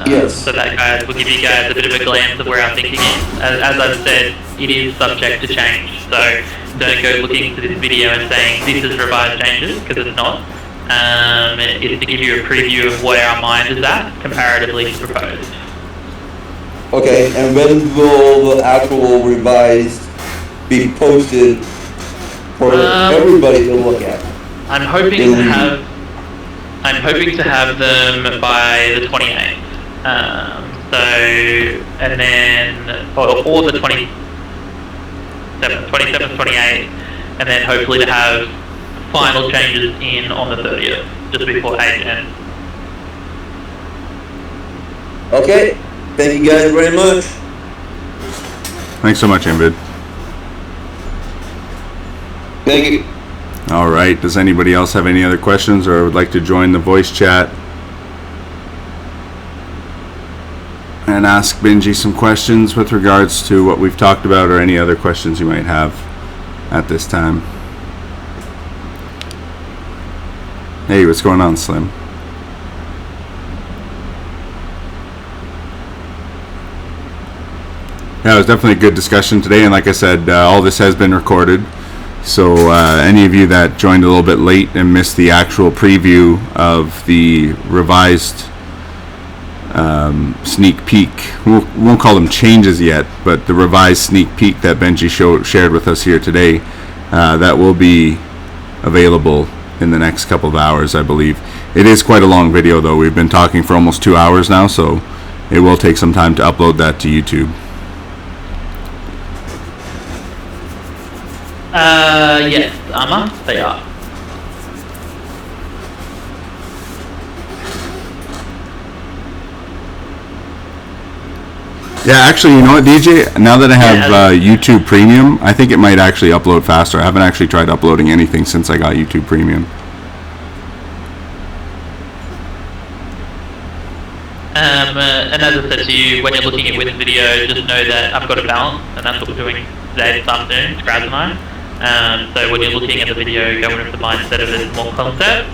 Yes. So that guys will give you guys a bit of a glance of where our thinking is. As I've said, it is subject to change. So don't go looking to this video and saying this is revised changes, because it's not. It's to give you a preview of where our mind is at comparatively to proposed. Okay, and when will the actual revised be posted for everybody to look at? I'm hoping to have them by the 28th. And then or the 27th, 28th, and then hopefully to have final changes in on the 30th, just before 8 ends. Okay, Thank you guys very much. Thanks so much, Invid. Thank you. All right. Does anybody else have any other questions or would like to join the voice chat and ask Benji some questions with regards to what we've talked about or any other questions you might have at this time? Hey, what's going on, Slim? Yeah, it was definitely a good discussion today, and like I said, all this has been recorded. So any of you that joined a little bit late and missed the actual preview of the revised sneak peek, we won't call them changes yet, but the revised sneak peek that Benji shared with us here today, that will be available in the next couple of hours, I believe. It is quite a long video, though. We've been talking for almost 2 hours now, so it will take some time to upload that to YouTube. Yes, Amma, they are. Yeah, actually, you know what, DJ? Now that I have YouTube Premium, I think it might actually upload faster. I haven't actually tried uploading anything since I got YouTube Premium. And as I said to you, when you're looking at with video, just know that I've got a balance, and that's what we're doing today this afternoon, Scraz and I. So when you're looking at the video, go with the mindset of it's more concept,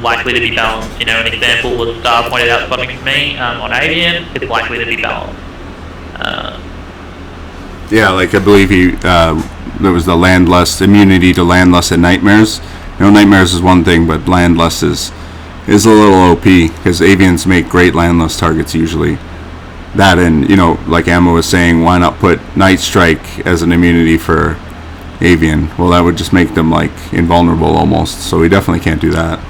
likely to be balanced. You know, an example was Star pointed out something to me on Avian, it's likely to be balanced. Yeah, like I believe there was the landlust, immunity to landlust and nightmares. You know, nightmares is one thing, but landlust is a little OP, because avians make great landlust targets usually. That, and, you know, like Emma was saying, why not put Night Strike as an immunity for avian? Well, that would just make them like invulnerable almost, so we definitely can't do that.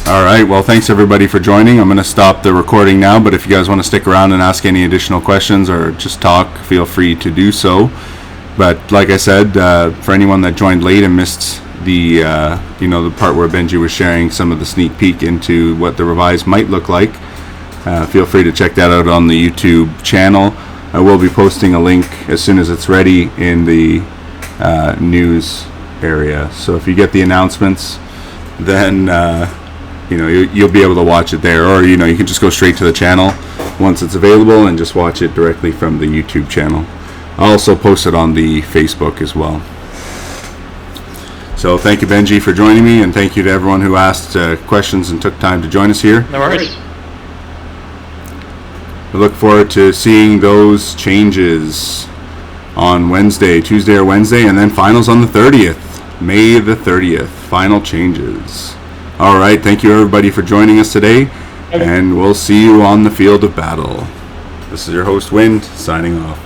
Alright, well, thanks everybody for joining. I'm going to stop the recording now, but if you guys want to stick around and ask any additional questions or just talk, feel free to do so. But like I said, for anyone that joined late and missed the the part where Benji was sharing some of the sneak peek into what the revised might look like, feel free to check that out on the YouTube channel. I will be posting a link as soon as it's ready in the news area. So if you get the announcements, then you'll be able to watch it there, or you can just go straight to the channel once it's available and just watch it directly from the YouTube channel. I'll also post it on the Facebook as well. So thank you, Benji, for joining me, and thank you to everyone who asked questions and took time to join us here. No worries. I look forward to seeing those changes on Tuesday or Wednesday, and then finals on the 30th, May the 30th, final changes. All right, thank you everybody for joining us today, and we'll see you on the field of battle. This is your host, Wind, signing off.